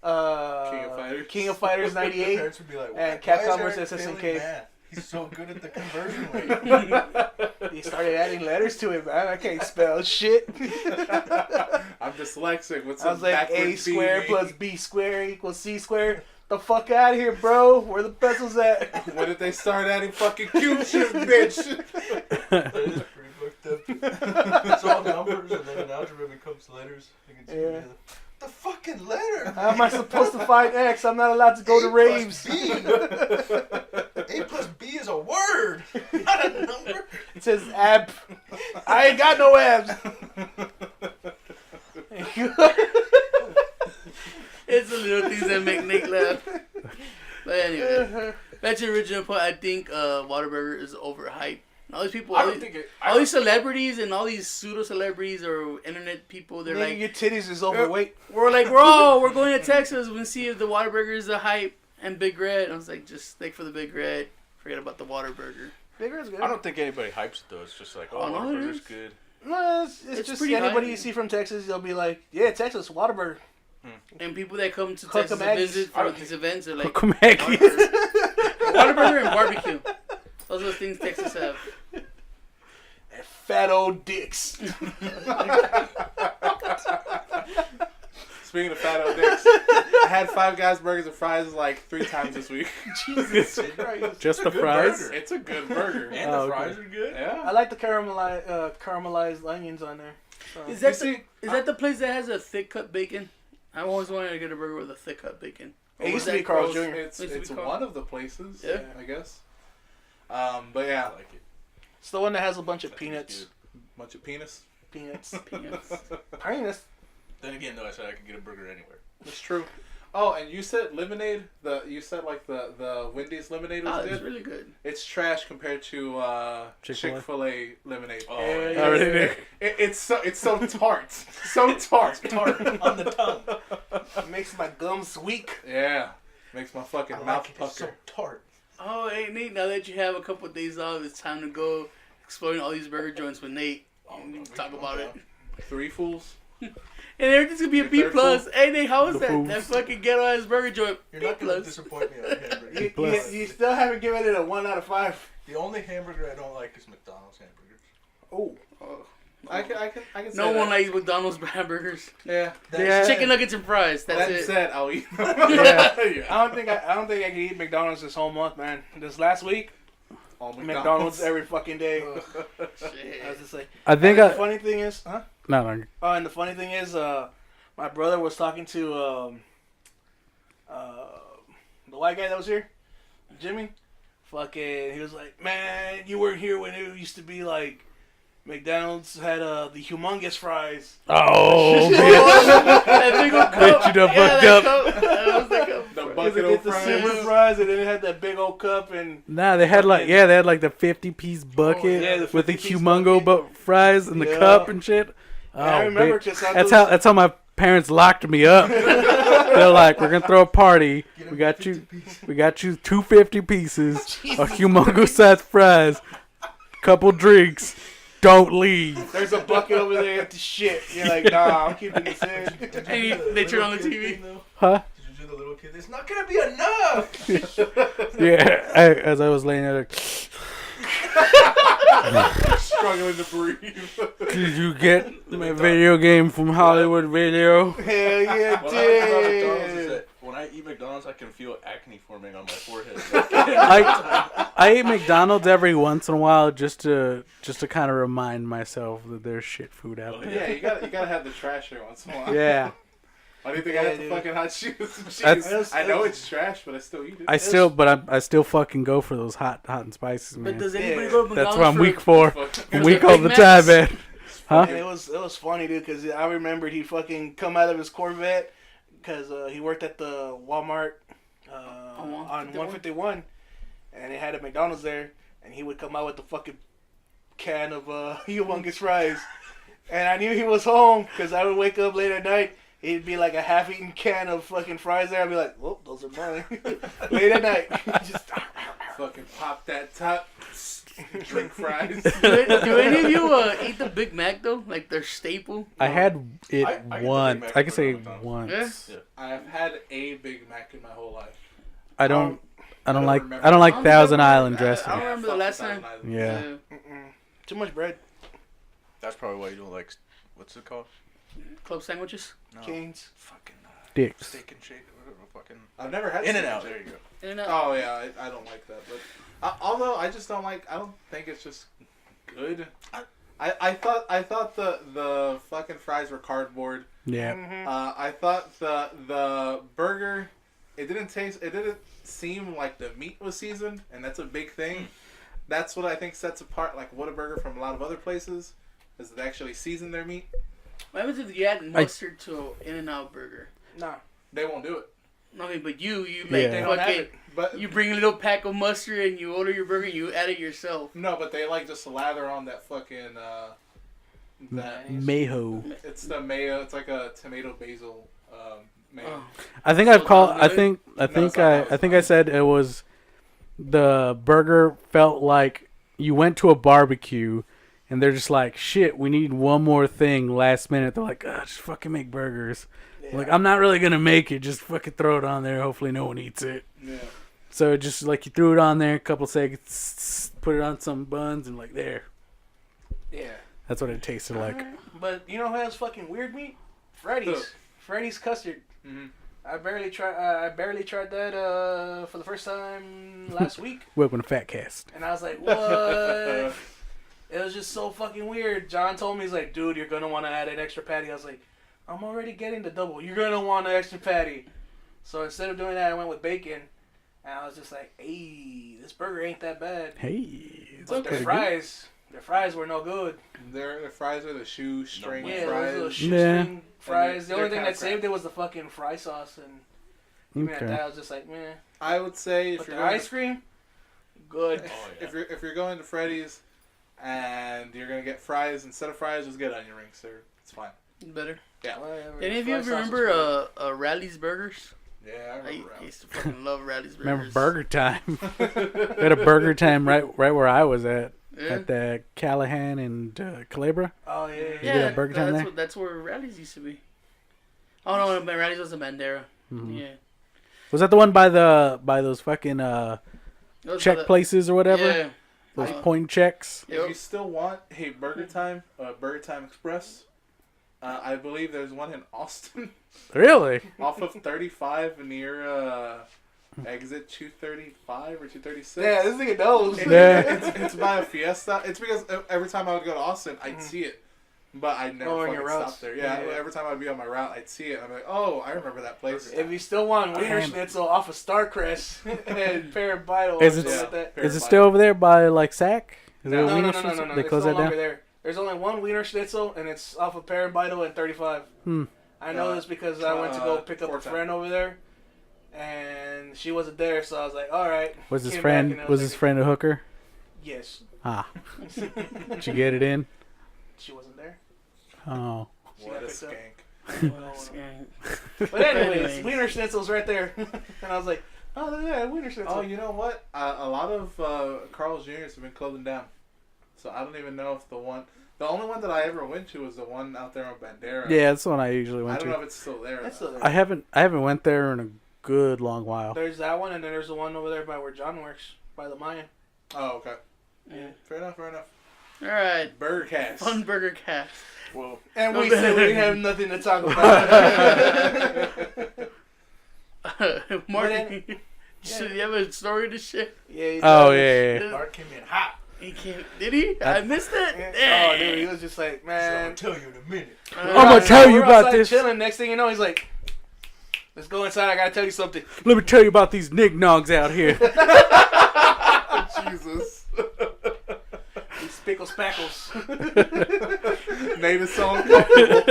King of Fighters. King of Fighters My 98. parents would be like, And "Why Capcom is Eric versus failing SNK. math? He's so good at the conversion rate." He started adding letters to it, man. I can't spell shit. I'm dyslexic. What's I was like, backward A squared B? plus B squared equals C squared. The fuck out of here, bro. Where the pesos at? When did they start adding fucking cube shit, bitch? That is pretty fucked up. It's all numbers, and then in algebra it becomes letters. You can see Yeah. the fucking letter. How am I supposed to find X? I'm not allowed to go to A raves. plus B. A plus B is a word, not a number. It says ab. I ain't got no abs. It's the little things that make Nick laugh. But anyway, back to the original point. I think Whataburger is overhyped. All these people, I don't think it. all these celebrities and all these pseudo celebrities or internet people, they're Nigga, like, your titties is overweight. we're going to Texas. We can see if the Whataburger is a hype and Big Red. I was like, just stick for the Big Red. Forget about the Whataburger. Bigger is good. I don't think anybody hypes it though. It's just like, Oh, oh, no, it Whataburger's is. good. No, it's It's just pretty anybody high. you see from Texas, they'll be like, yeah, Texas, Whataburger. And people that come to Cook Texas to 'em eggs. visit for these events are like, Kokomaki. Whataburger and barbecue. Those are the things Texas have. Fat old dicks. Speaking of fat old dicks, I had Five Guys burgers and fries like 3 times this week. Jesus Christ. Just the good fries? burger. It's a good burger. And Oh, the okay. fries are good. I Yeah. like the caramelized onions on there. So. Is that the place that has a thick cut bacon? I always wanted to get a burger with a thick cut bacon. It used to was be that Carl's It's Jr. Used to be it's Carl. one of the places. Yeah. I guess. But yeah, I like it. It's the one that has a bunch of That tastes peanuts. bunch of penis. Peanuts. Peanuts. Peanuts. Then again, though, I said I could get a burger anywhere. That's true. Oh, and you said lemonade. You said like the Wendy's lemonade was Oh, good. it's really good. It's trash compared to Chick-fil-A? Chick-fil-A lemonade. Oh, Yeah, yeah. I really do. It's so tart, so tart. Tart on the tongue. It makes my gums weak. Yeah, makes my fucking I mouth like it. It's so pucker. tart. Oh, hey Nate, now that you have a couple of days off, it's time to go exploring all these burger joints with Nate. And we can talk about it. Three fools. And everything's gonna be a Your B third plus. Hey Nate, how was The that? fools. That fucking ghetto ass burger joint. You're B not going to plus. disappoint me on a hamburger. Plus. You still haven't given it a 1 out of 5. The only hamburger I don't like is McDonald's hamburgers. Oh. Oh. I can. Say No that. one likes McDonald's hamburgers. Yeah. Yeah. Chicken nuggets and fries. That's That it. said, I'll eat. Yeah. I don't think I can eat McDonald's this whole month, man. This last week, All McDonald's every fucking day. Shit. I was just like, I think the I. funny thing is, huh? No. Oh, and the funny thing is, my brother was talking to the white guy that was here, Jimmy. Fucking, he was like, "Man, you weren't here when it used to be like McDonald's had the humongous fries." Oh, That big old cup. Bet you done Yeah, fucked that up. cup. That was the cup. The Because bucket it of gets the fries. silver fries, and then it had that big old cup, and Nah, they had like they had like the 50-piece bucket yeah, the with the 50-piece humongo fries and the Yeah. cup and shit. Oh, I remember bitch. because That's how my parents locked me up. They're like, we're gonna throw a party. We got you 250 pieces, a humongous sized fries, couple drinks. Don't leave. there's a bucket over there at the shit. You're like, nah, I'm keeping this in. And they turn on the TV. Huh? Did you do the little kid? It's not going to be enough! Yeah. As I was laying there, like, Struggling to breathe. did you get my video game from Hollywood Video? Hell yeah, What I like about McDonald's is dude. that when I eat McDonald's, I can feel acne forming on my forehead. I eat McDonald's every once in a while just to kind of remind myself that there's shit food out there. Yeah, you gotta have the trash every once in a while. Yeah. Why do you think Yeah, I have dude. the fucking hot shoes? That's- I know it's trash, but I still eat it. I still fucking go for those hot and spices, But man. does anybody Yeah. go to That's McDonald's what I'm for- weak for. Fucking- I'm weak all the Big time, Macs? man. Huh? And it was funny, dude, because I remembered he fucking come out of his Corvette because he worked at the Walmart on 151, and it had a McDonald's there, and he would come out with the fucking can of humongous fries, and I knew he was home because I would wake up late at night. It'd be like a half-eaten can of fucking fries there. I'd be like, "Well, those are mine." Late at night, just fucking pop that top, drink fries. Do any of you eat the Big Mac though? Like their staple? I had it I get the Big once. Mac I can from say McDonald's. once. Yeah. I have had a Big Mac in my whole life. I don't don't like remember. I don't like I don't Thousand remember. Island I dressing. don't remember the fuck last Thousand time. Island. Yeah. too much bread. That's probably why you don't like. What's it called? Club sandwiches. No. Canes. Fucking Dicks. steak and shake. Whatever. Fucking I've never had In and steak Out. shake. There you go. In and out. Oh yeah, I don't like that. But although I just don't like. I don't think it's just good. I thought the fucking fries were cardboard. Yeah. Mhm. I thought the burger, it didn't seem like the meat was seasoned, and that's a big thing. That's what I think sets apart like Whataburger from a lot of other places, is they actually season their meat. What happens if you add mustard to In and Out burger? Nah, They won't do it. I mean, but you like Yeah. they don't have fucking it. But you bring a little pack of mustard and you order your burger and you add it yourself. no, but they like just lather on that fucking that. Mayo. It's the mayo. It's like a tomato basil mayo. Oh. I think I've So called. not I good? think. I No, think. it's not. I think I said it was. The burger felt like you went to a barbecue, and they're just like, "Shit, we need one more thing." Last minute, they're like, "Just fucking make burgers." Yeah. Like, I'm not really gonna make it. Just fucking throw it on there. Hopefully, no one eats it. Yeah. So it just like you threw it on there, a couple seconds, put it on some buns, and like there. Yeah. That's what it tasted like. But you know who has fucking weird meat? Freddy's. Who? Freddy's custard. hmm I barely tried that for the first time last week, Welcome to Fat Cast. and I was like, what? It was just so fucking weird. John told me, he's like, dude, you're gonna want to add an extra patty. I was like, I'm already getting the double. You're gonna want an extra patty. So instead of doing that, I went with bacon. And I was just like, hey, this burger ain't that bad. Hey, it's But their fries were no good. Their fries are the shoestring Yeah, fries. those little shoestring fries. The they're only thing kinda that saved it was the fucking fry sauce. And even at that, I was just like, man. I would say if But you're the ice cream, good. if you're going to Freddy's and you're gonna get fries instead of fries, just get onion rings, sir. It's fine. Better. Yeah. Whatever. Any of Fry you sauce remember was Rally's Burgers? Yeah, I remember. I used to fucking love Rally's Burgers. remember Burger Time? We had a Burger Time right where I was at the Callahan and Calabria. Oh yeah. You did a Burger Time there? That's where Rally's used to be. Oh no, Rally's was in Bandera. Mm-hmm. Yeah. Was that the one by those fucking check places or whatever? Yeah. Those point checks. If you still want Burger Time, Burger Time Express, I believe there's one in Austin. Really? Off of 35 near exit 235 or 236. Yeah, this nigga knows. It's by a Fiesta. It's because every time I would go to Austin, I'd see it. But I'd never on fucking your routes. stop there. Yeah, every time I'd be on my route, I'd see it. I'm like, oh, I remember that place. If you still want Wiener Schnitzel off of Starcrest and Parabito Is or it- something like that. Is it still over there by like Sac? Is there a No. Wiener Schnitzel? They It's closed no that down? longer there. There's only one Wiener Schnitzel, and it's off of Parabito and 35. I know this because I went to go pick up a friend over there, and she wasn't there, so I was like, all right. Was his Came friend back and I was like, his friend a hooker? Yes. Ah. Did you get it in? She wasn't there. Oh. What a picked up. skank. But anyways, Wiener Schnitzel's right there. And I was like, oh, yeah, Wiener Schnitzel. Oh, you know what? A lot of Carl's Jr.'s have been closing down. So I don't even know if the only one that I ever went to was the one out there on Bandera. Yeah, that's the one I usually I went don't know to. if it's still there. That's still there. I haven't went there in a good long while. There's that one, and then there's the one over there by where John works, by the Mayan. Oh, okay. Yeah. Fair enough. All right. Burger Cast. Fun Burger Cast. Well, And we said we have nothing to talk about. Mark, should you have a story to share? Yeah. He Oh does. yeah. Mark came in hot. He can't. Did he? I missed it. Oh, dude, he was just like, So I'm man. gonna tell you in a minute. I'm gonna tell you We're about outside this. Chilling. Next thing you know, he's like, let's go inside. I gotta tell you something. Let me tell you about these knickknacks out here. Jesus. These pickle spackles. Name is so uncomfortable.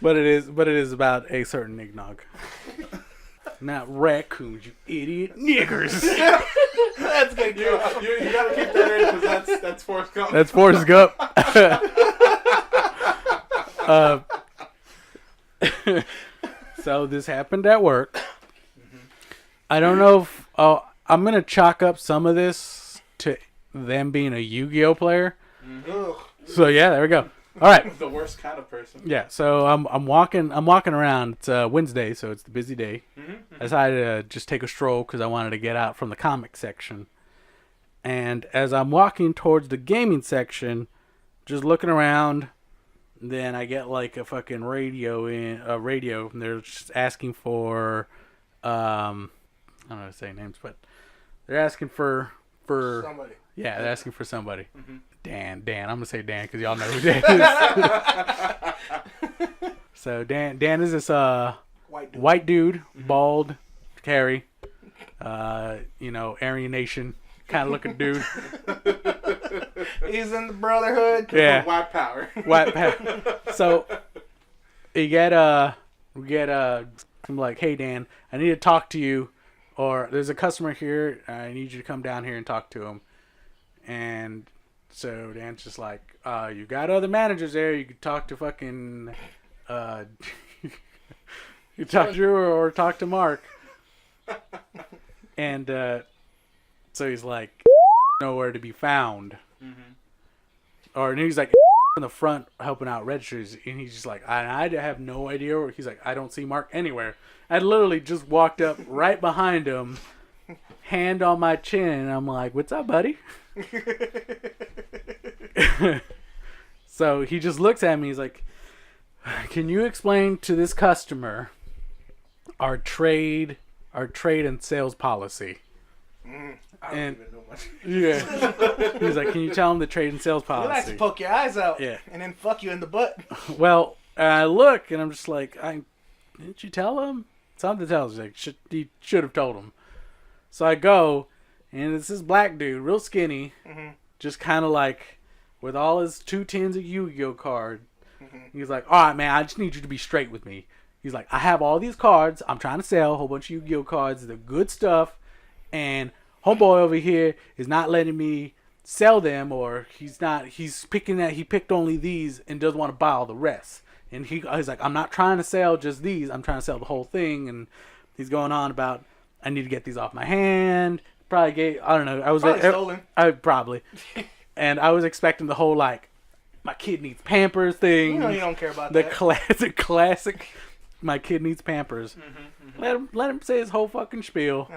But it is about a certain knickknack. Not raccoons, you idiot. Niggers. That's good. You gotta keep that in because that's Forrest Gump. That's Forrest Gump. So this happened at work. I don't know if I'm gonna chalk up some of this to them being a Yu-Gi-Oh player. Ugh. So yeah, there we go. All right. The worst kind of person. Yeah, so I'm walking around. It's Wednesday, so it's the busy day. I decided to just take a stroll because I wanted to get out from the comic section. And as I'm walking towards the gaming section, just looking around, then I get like a fucking radio, and they're just asking for, I don't know how to say names, but they're asking for Somebody. yeah, they're asking for somebody. Dan. I'm gonna say Dan because y'all know who Dan is. So Dan is this white dude, bald, carry, Aryan Nation kind of looking dude. He's in the Brotherhood. Yeah, White power. So we get I'm like, hey Dan, I need to talk to you, or there's a customer here. I need you to come down here and talk to him. And so Dan's just like, you got other managers there. You could talk to fucking, you talk to Drew or talk to Mark. And so he's like, nowhere to be found. Or and he's like in the front helping out registers, and he's just like, I have no idea where. He's like, I don't see Mark anywhere. I literally just walked up right behind him, hand on my chin, and I'm like, what's up, buddy? So he just looks at me. He's like, can you explain to this customer our trade and sales policy? I don't And- even know much. Yeah. He's like, can you tell him the trade and sales He likes to policy? poke your eyes out. Yeah. And then fuck you in the butt. Well, I look and I'm just like, didn't you tell him? Something tells you, like, he should have told him. So I go, and it's this black dude, real skinny, just kind of like, with all his 2 tins of Yu-Gi-Oh card. He's like, all right, man, I just need you to be straight with me. He's like, I have all these cards. I'm trying to sell a whole bunch of Yu-Gi-Oh cards. They're good stuff. And homeboy over here is not letting me sell them, or he picked only these and doesn't want to buy all the rest. And he's like, I'm not trying to sell just these. I'm trying to sell the whole thing. And he's going on about, I need to get these off my hand. Probably I don't know. I was probably stolen. Probably. And I was expecting the whole, like, my kid needs Pampers thing. You know you don't care about that. The classic, my kid needs Pampers. Let him say his whole fucking spiel.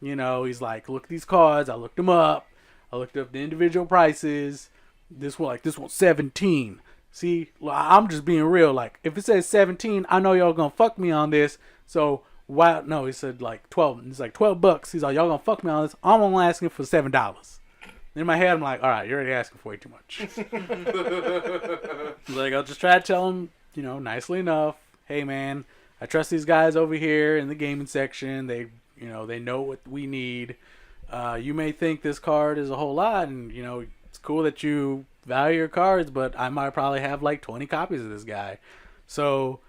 You know, he's like, look at these cards. I looked them up. I looked up the individual prices. This one's 17. See, I'm just being real. Like, if it says 17, I know y'all gonna fuck me on this. So why? No, he said like 12. It's like $12. He's like, y'all gonna fuck me on this. I'm only asking for $7. In my head, I'm like, all right, you're already asking for way too much. Like, I'll just try to tell him, you know, nicely enough. Hey, man, I trust these guys over here in the gaming section. They know what we need. You may think this card is a whole lot, and, you know, it's cool that you value your cards, but I might probably have like 20 copies of this guy. So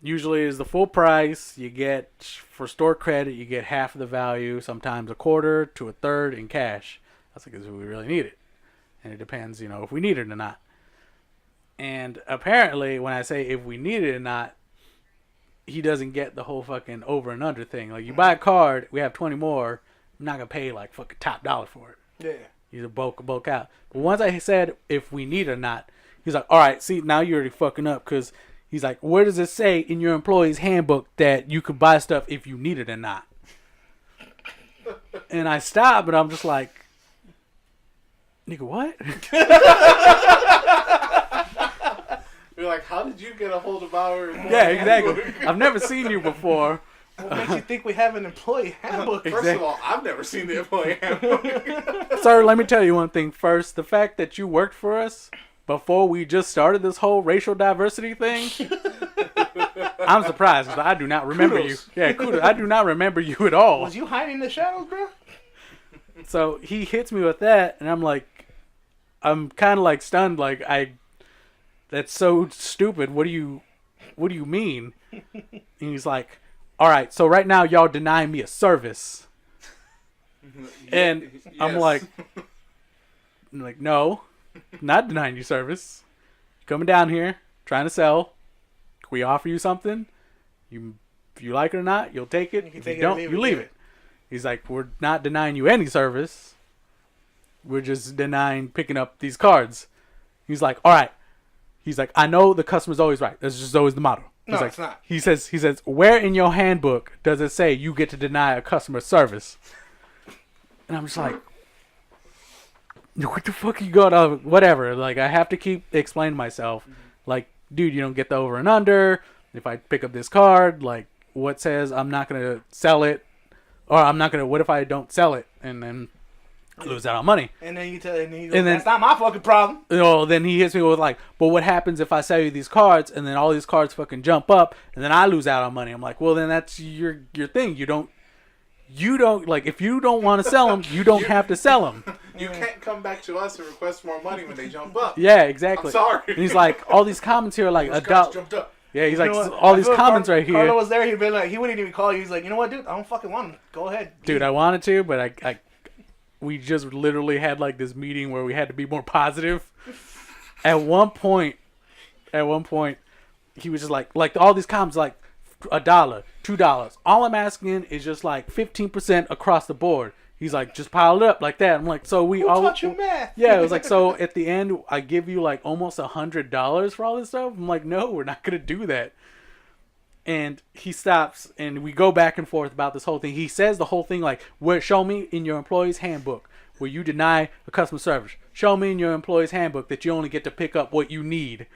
usually is the full price. You get, for store credit, you get half of the value, sometimes a quarter to a third in cash. That's because we really need it. And it depends, you know, if we need it or not. And apparently, when I say if we need it or not, he doesn't get the whole fucking over and under thing. Like, you buy a card, we have 20 more, I'm not going to pay like fucking top dollar for it. Yeah. He's a bulk out. But once I said if we need it or not, he's like, all right, see, now you're already fucking up, because he's like, where does it say in your employee's handbook that you could buy stuff if you need it or not? And I stop, and I'm just like, nigga, what? You're like, how did you get a hold of our employee Yeah, exactly. handbook? I've never seen you before. What makes you think we have an employee handbook? First of all, I've never seen the employee handbook. Sir, let me tell you one thing first. The fact that you worked for us before we just started this whole racial diversity thing, I'm surprised, because I do not remember Kudos. you. Yeah, kudos. I do not remember you at all. Was you hiding in the shadows, bro? So he hits me with that, and I'm kind of like stunned, like, that's so stupid. What do you mean? And he's like, all right, so right now y'all denying me a service. And Yes. I'm like, no, not denying you service. Coming down here, trying to sell. Can we offer you something? If you like it or not, you'll take it. If you don't, you leave it. He's like, we're not denying you any service. We're just denying picking up these cards. He's like, all right. He's like, I know the customer's always right. That's just always the motto. He's No, like, it's not. He says, where in your handbook does it say you get to deny a customer service? And I'm just like, what the fuck are you going on? Whatever. Like, I have to keep explaining myself. Like, dude, you don't get the over and under. If I pick up this card, like, what says I'm not going to sell it? Or I'm not going to, what if I don't sell it? And then I lose out on money. And then you tell him, that's not my fucking problem. You know, then he hits me with like, but what happens if I sell you these cards and then all these cards fucking jump up and then I lose out on money? I'm like, well, then that's your thing. You don't like, if you don't want to sell them, you don't have to sell them. You can't come back to us and request more money when they jump up. Yeah, exactly. I'm sorry. And he's like, all these comments here are like Those a guys dollar. jumped up. Yeah, he's You like, know what? all these I feel comments right here. Carlo was there. He'd been like, he wouldn't even call you. He's like, you know what, dude? I don't fucking want him. Go ahead. Dude, I wanted to, but we just literally had like this meeting where we had to be more positive. At one point, he was just like all these comments like $1, $2. All I'm asking is just like 15% across the board. He's like, just pile it up like that. I'm like, so we Who all taught you math? Yeah, it was like, so at the end I give you like almost $100 for all this stuff. I'm like, no, we're not gonna do that. And he stops, and we go back and forth about this whole thing. He says the whole thing like, show me in your employee's handbook where you deny a customer service. Show me in your employee's handbook that you only get to pick up what you need.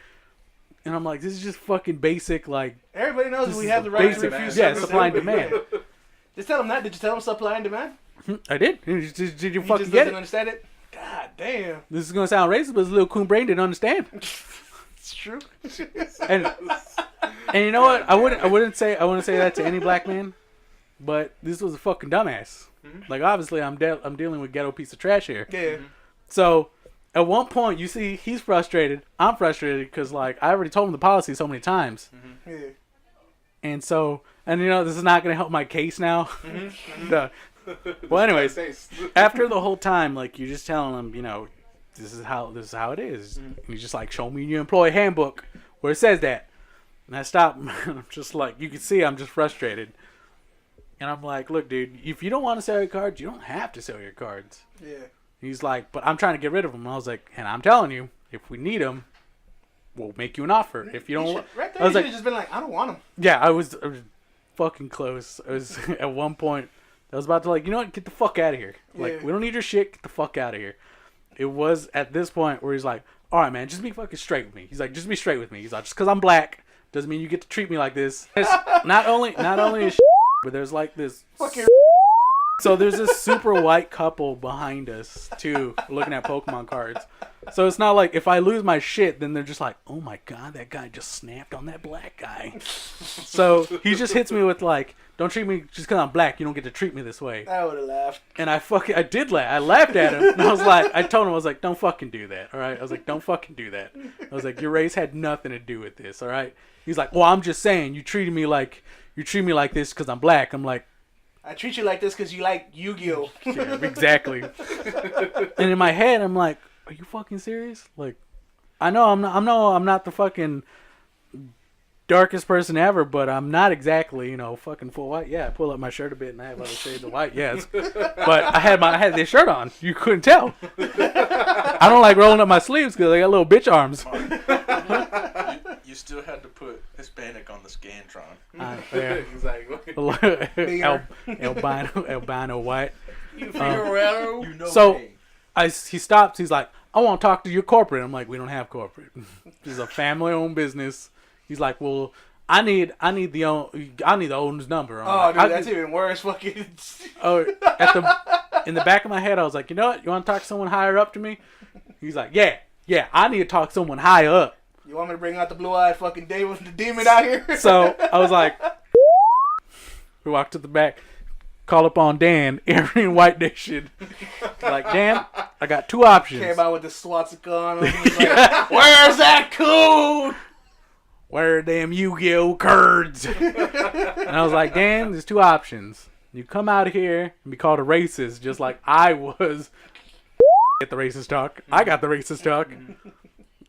And I'm like, this is just fucking basic, like... Everybody knows this we is have the right basic, to refuse yeah, service. supply and demand. Just tell him that. Did you tell him supply and demand? I did. Did you He fucking just get doesn't it? understand it? God damn. This is going to sound racist, but this little coon brain didn't understand. It's true. And you know what? I wouldn't say that to any black man, but this was a fucking dumbass. Like obviously I'm dealing with ghetto piece of trash here. Yeah. So at one point you see he's frustrated. I'm frustrated because like I already told him the policy so many times. Yeah. And so and you know this is not gonna help my case now. Well, anyways, after the whole time like you're just telling him, you know, this is how it is. And he's just like, show me your employee handbook where it says that. And I stop. I'm just like, you can see I'm just frustrated. And I'm like, look, dude, if you don't want to sell your cards, you don't have to sell your cards. Yeah. He's like, but I'm trying to get rid of them. And I was like, and I'm telling you, if we need them, we'll make you an offer. If you don't, Right there, I was you like, should have just been like, I don't want them. yeah, I was fucking close. I was at one point, I was about to like, you know what, get the fuck out of here. Like, Yeah. we don't need your shit. Get the fuck out of here. It was at this point where he's like, all right, man, just be fucking straight with me. He's like, just be straight with me. He's like, just because I'm black doesn't mean you get to treat me like this. It's not only is but there's like this. Fucking. So there's this super white couple behind us too, looking at Pokemon cards. So it's not like if I lose my shit, then they're just like, oh my god, that guy just snapped on that black guy. So he just hits me with like, don't treat me just because I'm black. You don't get to treat me this way. I would have laughed. And I did laugh. I laughed at him. And I was like, I told him, I was like, don't fucking do that. All right. I was like, don't fucking do that. I was like, your race had nothing to do with this. All right. He's like, well, I'm just saying you treat me like this because I'm black. I'm like, I treat you like this because you like Yu-Gi-Oh. yeah, exactly. And in my head, I'm like, are you fucking serious? Like, I know I'm not the fucking darkest person ever, but I'm not exactly, you know, fucking full white. Yeah, I pull up my shirt a bit and I have other shades of white. Yes, but I had this shirt on. You couldn't tell. I don't like rolling up my sleeves because I got little bitch arms. You still had to put Hispanic on the Scantron. Yeah. Exactly. albino white. You Figaro. You know So me. he stops. He's like, I want to talk to your corporate. I'm like, we don't have corporate. This is a family-owned business. He's like, well, I need the owner's number. I'm Oh, like, dude, that's even worse. Fucking. in the back of my head, I was like, you know what? You want to talk to someone higher up to me? He's like, yeah. I need to talk to someone higher up. You want me to bring out the blue-eyed fucking David the demon out here? So I was like, we walked to the back, call up on Dan, Aryan White Nation. Like, Dan, I got two options. Came out with the swastika on him. He's like, where's that code? Where are damn Yu-Gi-Oh cards? And I was like, Dan, there's two options. You come out here and be called a racist, just like I was. Get the racist talk. I got the racist talk.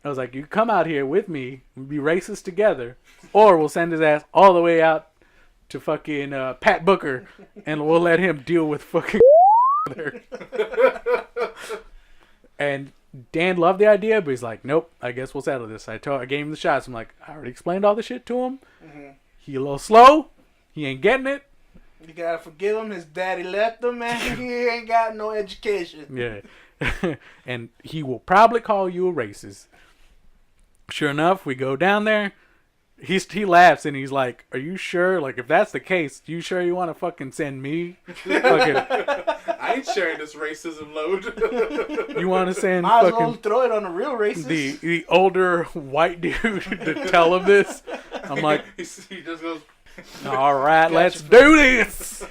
I was like, you come out here with me, we'll be racist together, or we'll send his ass all the way out to fucking Pat Booker, and we'll let him deal with fucking there. And Dan loved the idea, but he's like, nope, I guess we'll settle this. I gave him the shots. I'm like, I already explained all the shit to him. Mm-hmm. He a little slow. He ain't getting it. You gotta forgive him. His daddy left him, man. He ain't got no education. Yeah. And he will probably call you a racist. Sure enough, we go down there. He laughs and he's like, are you sure? Like, if that's the case, you sure you want to fucking send me? Fucking, I ain't sharing this racism load. you want to send Might as well fucking throw it on the real racist. the older white dude to tell him this? I'm like, he just goes, all right, let's do this.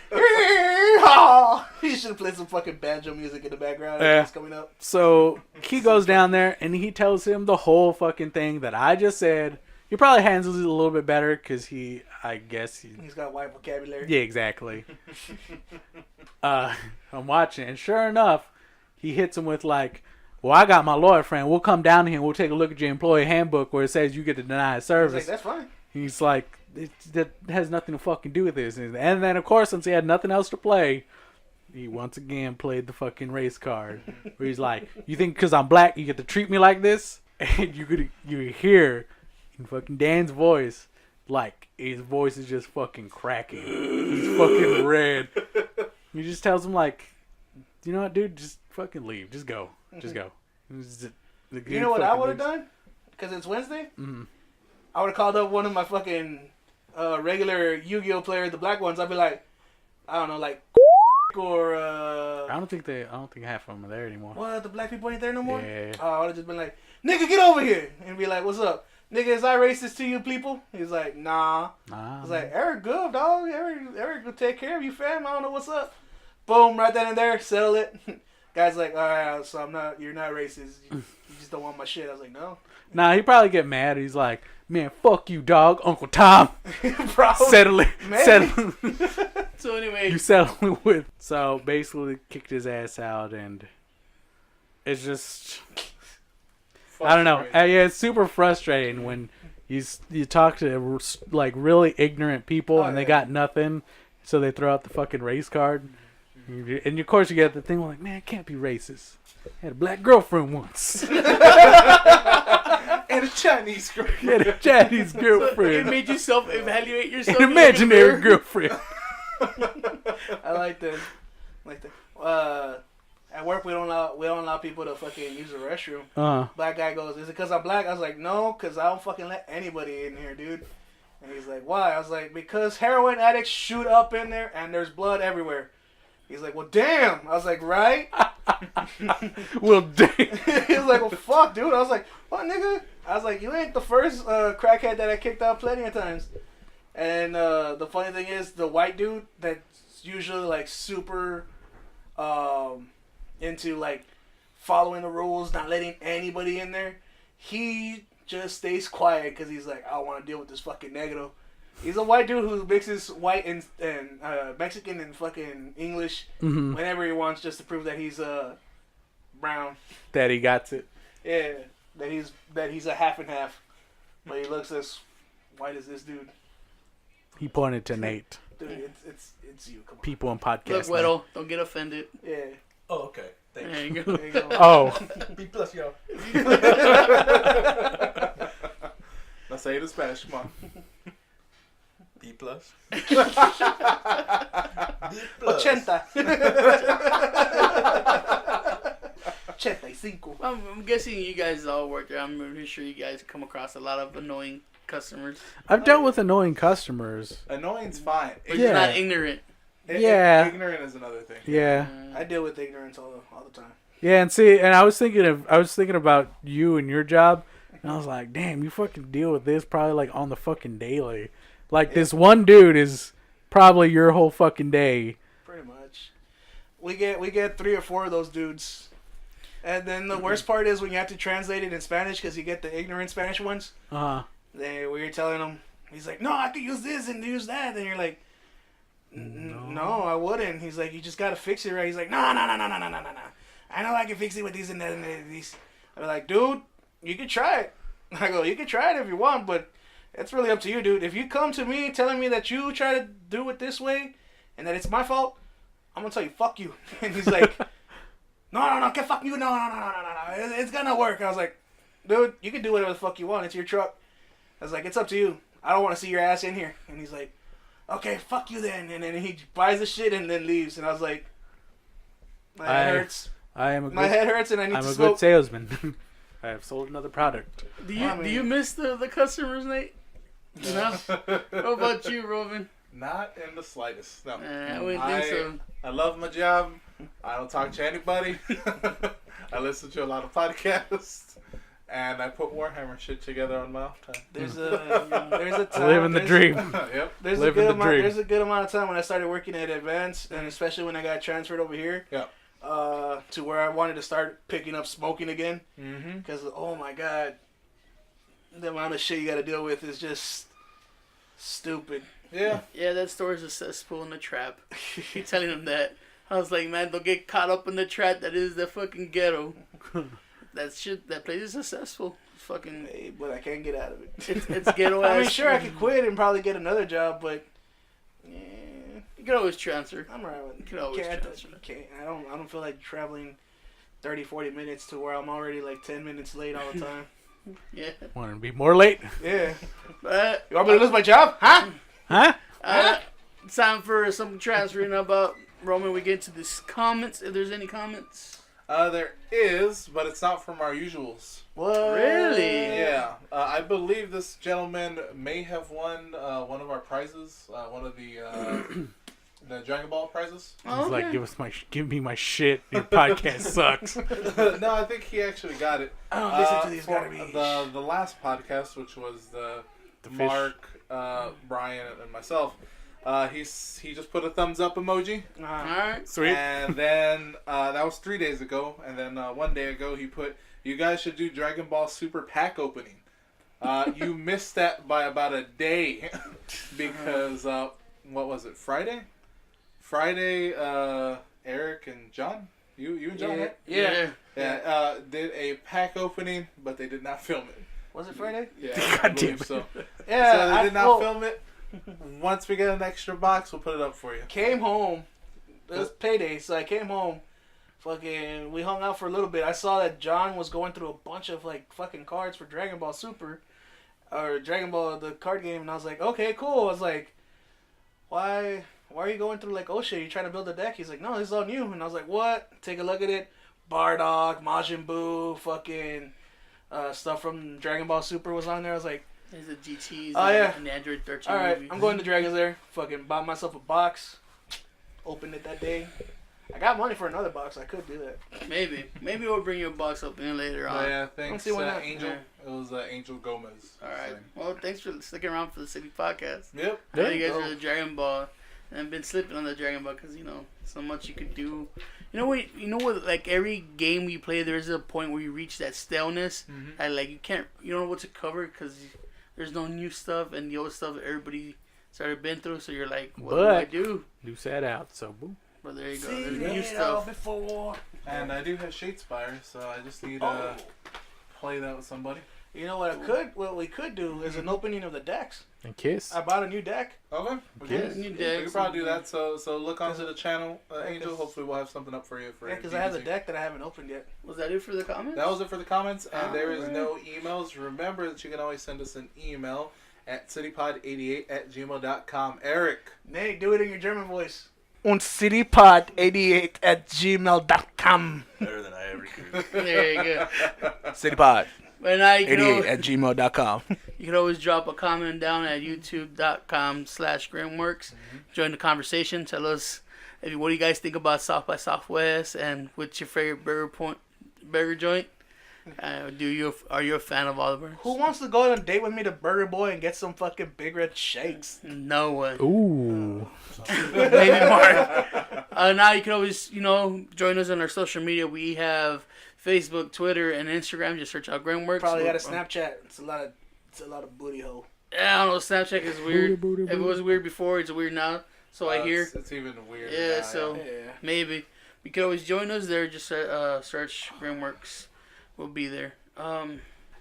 He should have played some fucking banjo music in the background. Yeah. It's coming up. So he goes down there and he tells him the whole fucking thing that I just said. He probably handles it a little bit better because he's got white vocabulary. yeah, exactly. I'm watching, and sure enough, he hits him with like, well, I got my lawyer friend. We'll come down here and we'll take a look at your employee handbook where it says you get to deny service. He's like, that's fine. He's like, that has nothing to fucking do with this. And then, of course, since he had nothing else to play, he once again played the fucking race card. Where he's like, you think because I'm black you get to treat me like this? And you hear in fucking Dan's voice, like, his voice is just fucking cracking. He's fucking red. He just tells him, like, you know what, dude? Just fucking leave. Just go. Just go. You know what I would have done? Because it's Wednesday? Mm-hmm. I would have called up one of my fucking regular Yu-Gi-Oh players, the black ones. I'd be like, I don't know, like, or I don't think half of them are there anymore. what, the black people ain't there no more? Yeah. I would have just been like, nigga, get over here, and be like, what's up? nigga, is I racist to you people? He's like, nah. Nah. He's like, Eric good, dog. Eric will take care of you, fam. I don't know what's up. Boom, right then and there, settle it. Guy's like, all right, so you're not racist. You just don't want my shit. I was like, no. Nah, he probably get mad. He's like, man, fuck you, dog. Uncle Tom. Probably. Settle it. Maybe. Settle. So anyway, You settle with. So basically, kicked his ass out, and it's just. I don't know. Yeah, it's super frustrating when you talk to like really ignorant people and they got nothing, so they throw out the fucking race card, and of course you get the thing like, man, it can't be racist. I had a black girlfriend once. And a Chinese girl. Had a Chinese so it girlfriend. made you self-evaluate yourself. An imaginary girlfriend. I like that. At work, we don't allow people to fucking use the restroom. Black guy goes, is it because I'm black? I was like, no, because I don't fucking let anybody in here, dude. And he's like, why? I was like, because heroin addicts shoot up in there and there's blood everywhere. He's like, well, damn. I was like, right? Well, damn. He was like, well, fuck, dude. I was like, what, nigga? I was like, you ain't the first crackhead that I kicked out plenty of times. And the funny thing is, the white dude that's usually like super into like following the rules, not letting anybody in there, he just stays quiet because he's like, I don't want to deal with this fucking negro. He's a white dude who mixes white and Mexican and fucking English whenever he wants, just to prove that he's brown. That he got it. Yeah, that he's a half and half, but he looks as white as this dude. He pointed to Nate. Dude, it's you. Come on. People in podcasts. Look, Weddle, don't get offended. Yeah. Oh, okay. Thanks. There you go. There you go. Oh. B plus, yo. Now say it in Spanish. Come on. B plus. B plus. 85. I'm guessing you guys all work there. I'm pretty sure you guys come across a lot of annoying customers. I've dealt with annoying customers. Annoying's fine. But Yeah. you're not ignorant. Yeah. Ignorant is another thing. Yeah. I deal with ignorance all the time. Yeah, and see, and I was thinking about you and your job, and I was like, damn, you fucking deal with this probably like on the fucking daily. Like this one dude is probably your whole fucking day. Pretty much. We get 3 or 4 of those dudes. And then the worst part is when you have to translate it in Spanish because you get the ignorant Spanish ones. Then we're telling him, he's like, no, I could use this and use that. And you're like, no, I wouldn't. He's like, you just got to fix it right. He's like, no. I know I can fix it with these and that and these. I'm like, dude, you can try it. I go, you can try it if you want, but it's really up to you, dude. If you come to me telling me that you try to do it this way and that it's my fault, I'm going to tell you, fuck you. And he's like, no, get fuck you. No. It's going to work. I was like, dude, you can do whatever the fuck you want. It's your truck. I was like, it's up to you. I don't want to see your ass in here. And he's like, okay, fuck you then. And then he buys the shit and then leaves. And I was like, my head hurts. My head hurts and I need to smoke. I'm a good salesman. I have sold another product. Do you miss the customers, Nate? No. What about you, Robin? Not in the slightest. No. I wouldn't think so. I love my job. I don't talk to anybody. I listen to a lot of podcasts. And I put Warhammer shit together on my off time. There's a time. Living the dream. Yep. There's a good amount of time when I started working at Advance, and especially when I got transferred over here. Yeah. To where I wanted to start picking up smoking again. Mm-hmm. Because, oh my God, the amount of shit you got to deal with is just stupid. Yeah. Yeah, that store is a cesspool in the trap. Keep telling them that. I was like, man, don't get caught up in the trap that is the fucking ghetto. That place is successful. It's fucking. Hey, but I can't get out of it. It's ghetto ass. I mean, sure, I could quit and probably get another job, but yeah, you can always transfer. I'm alright with it. You can always transfer. I don't feel like traveling 30, 40 minutes to where I'm already like 10 minutes late all the time. Yeah. Want to be more late? Yeah. But, You want me to lose my job? Huh? Time for some transferring about Roman. We get to this comments. If there's any comments. There is, but it's not from our usuals. What? Really? Yeah. I believe this gentleman may have won one of our prizes. One of the the Dragon Ball prizes. Oh, He's like, okay. give me my shit. Your podcast sucks. No, I think he actually got it. I don't listen to these for garbage. the last podcast, which was the The fish. Mark, Brian, and myself. He just put a thumbs up emoji, All right. Sweet. and then that was 3 days ago, and then 1 day ago he put, "You guys should do Dragon Ball Super pack opening." You missed that by about a day because what was it? Friday, Eric and John, you and John, right? Yeah. Did a pack opening, but they did not film it. Was it Friday? Yeah, God I believe damn it. so. Yeah, So they did not well, film it. Once we get an extra box, we'll put it up for you. Came home. It was payday, so I came home. Fucking, we hung out for a little bit. I saw that John was going through a bunch of like fucking cards for Dragon Ball Super, or Dragon Ball the card game, and I was like, okay, cool. I was like, why are you going through like, oh shit, you trying to build a deck? He's like, no, this is all new. And I was like, what? Take a look at it. Bardock, Majin Buu, fucking stuff from Dragon Ball Super was on there. I was like, There's the GTs. Oh, yeah. And the Android 13 all right, movie. I'm going to Dragon's Lair. Fucking bought myself a box. Opened it that day. I got money for another box. I could do that. Maybe we'll bring you a box opening later on. Oh, yeah, thanks, see why not. Angel. Yeah. It was Angel Gomez. All right. Well, thanks for sticking around for the City Podcast. Yep. I know There you you guys go. are the Dragon Ball, and I've been slipping on the Dragon Ball because so much you could do. You know what? Like every game you play, there's a point where you reach that staleness, and like you don't know what to cover because there's no new stuff, and the old stuff everybody started been through. So you're like, what do I But- do? New set out, so boom. But there you go. There's new stuff. Before. And I do have Shadespire, so I just need to Oh. play that with somebody. You know what what we could do is an opening of the decks. And Kiss. I bought a new deck. Okay. Yeah, We new can decks. probably do that. So look onto the channel, Yeah, Angel. 'cause- Hopefully we'll have something up for you for Yeah, because I have a DBZ. deck that I haven't opened yet. Was that it for the comments? That was it for the comments, and there is Alright. no emails. Remember that you can always send us an email at citypod88@gmail.com. Eric. Nate, do it in your German voice. Und citypod88@gmail.com. Better than I ever could. There you go. Citypod88 But now you can at gmail.com. You can always drop a comment down at youtube.com/grimworks. Join the conversation. Tell us what do you guys think about South by Southwest and what's your favorite burger joint? Are you a fan of all the burgers? Who wants to go on a date with me to Burger Boy and get some fucking Big Red Shakes? No one. Ooh. Maybe Mark. Now you can always join us on our social media. We have Facebook, Twitter, and Instagram. Just search out Grimworks. Probably got a Snapchat. It's a lot of booty hole. I don't know. Snapchat is weird. Booty, If it was weird before, it's weird now. So I hear. It's even weirder. Yeah, now, so Yeah. maybe you can always join us there. Just search Grimworks. We'll be there.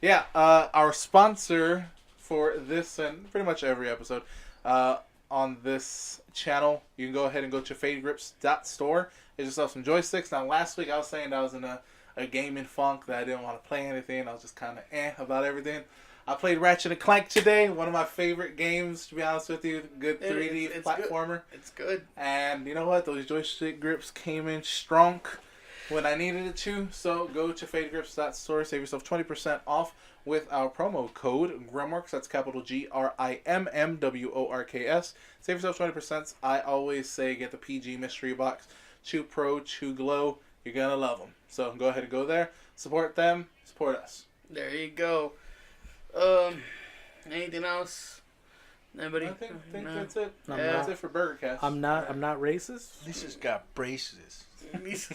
Yeah, our sponsor for this and pretty much every episode on this channel, you can go ahead and go to fadegrips.store. Get yourself some joysticks. Now, last week I was saying I was in a gaming funk, that I didn't want to play anything. I was just kind of about everything. I played Ratchet & Clank today, one of my favorite games, to be honest with you. Good 3D It's platformer. It's good. And you know what? Those joystick grips came in strong when I needed it to. So go to fadegrips.store, save yourself 20% off with our promo code Grimworks. That's capital GRIMMWORKS. Save yourself 20%. I always say get the PG mystery box. Chew Pro, Chew Glow. You're going to love them. So go ahead and go there. Support them. Support us. There you go. Anything else? Anybody? I think No. that's it. I'm Yeah. That's it for BurgerCast. I'm not racist. Lisa's got braces.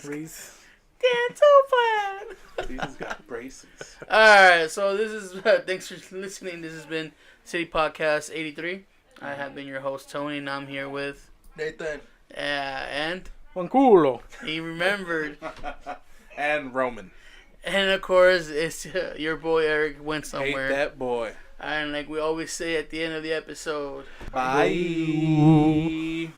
Race. Dental plan. These got braces. Alright, so this is thanks for listening. This has been City Podcast 83. I have been your host Tony, and I'm here with Nathan. and Juan culo. he remembered, And Roman. and of course it's your boy Eric went Hate somewhere. that boy. And like we always say at the end of the episode. Bye.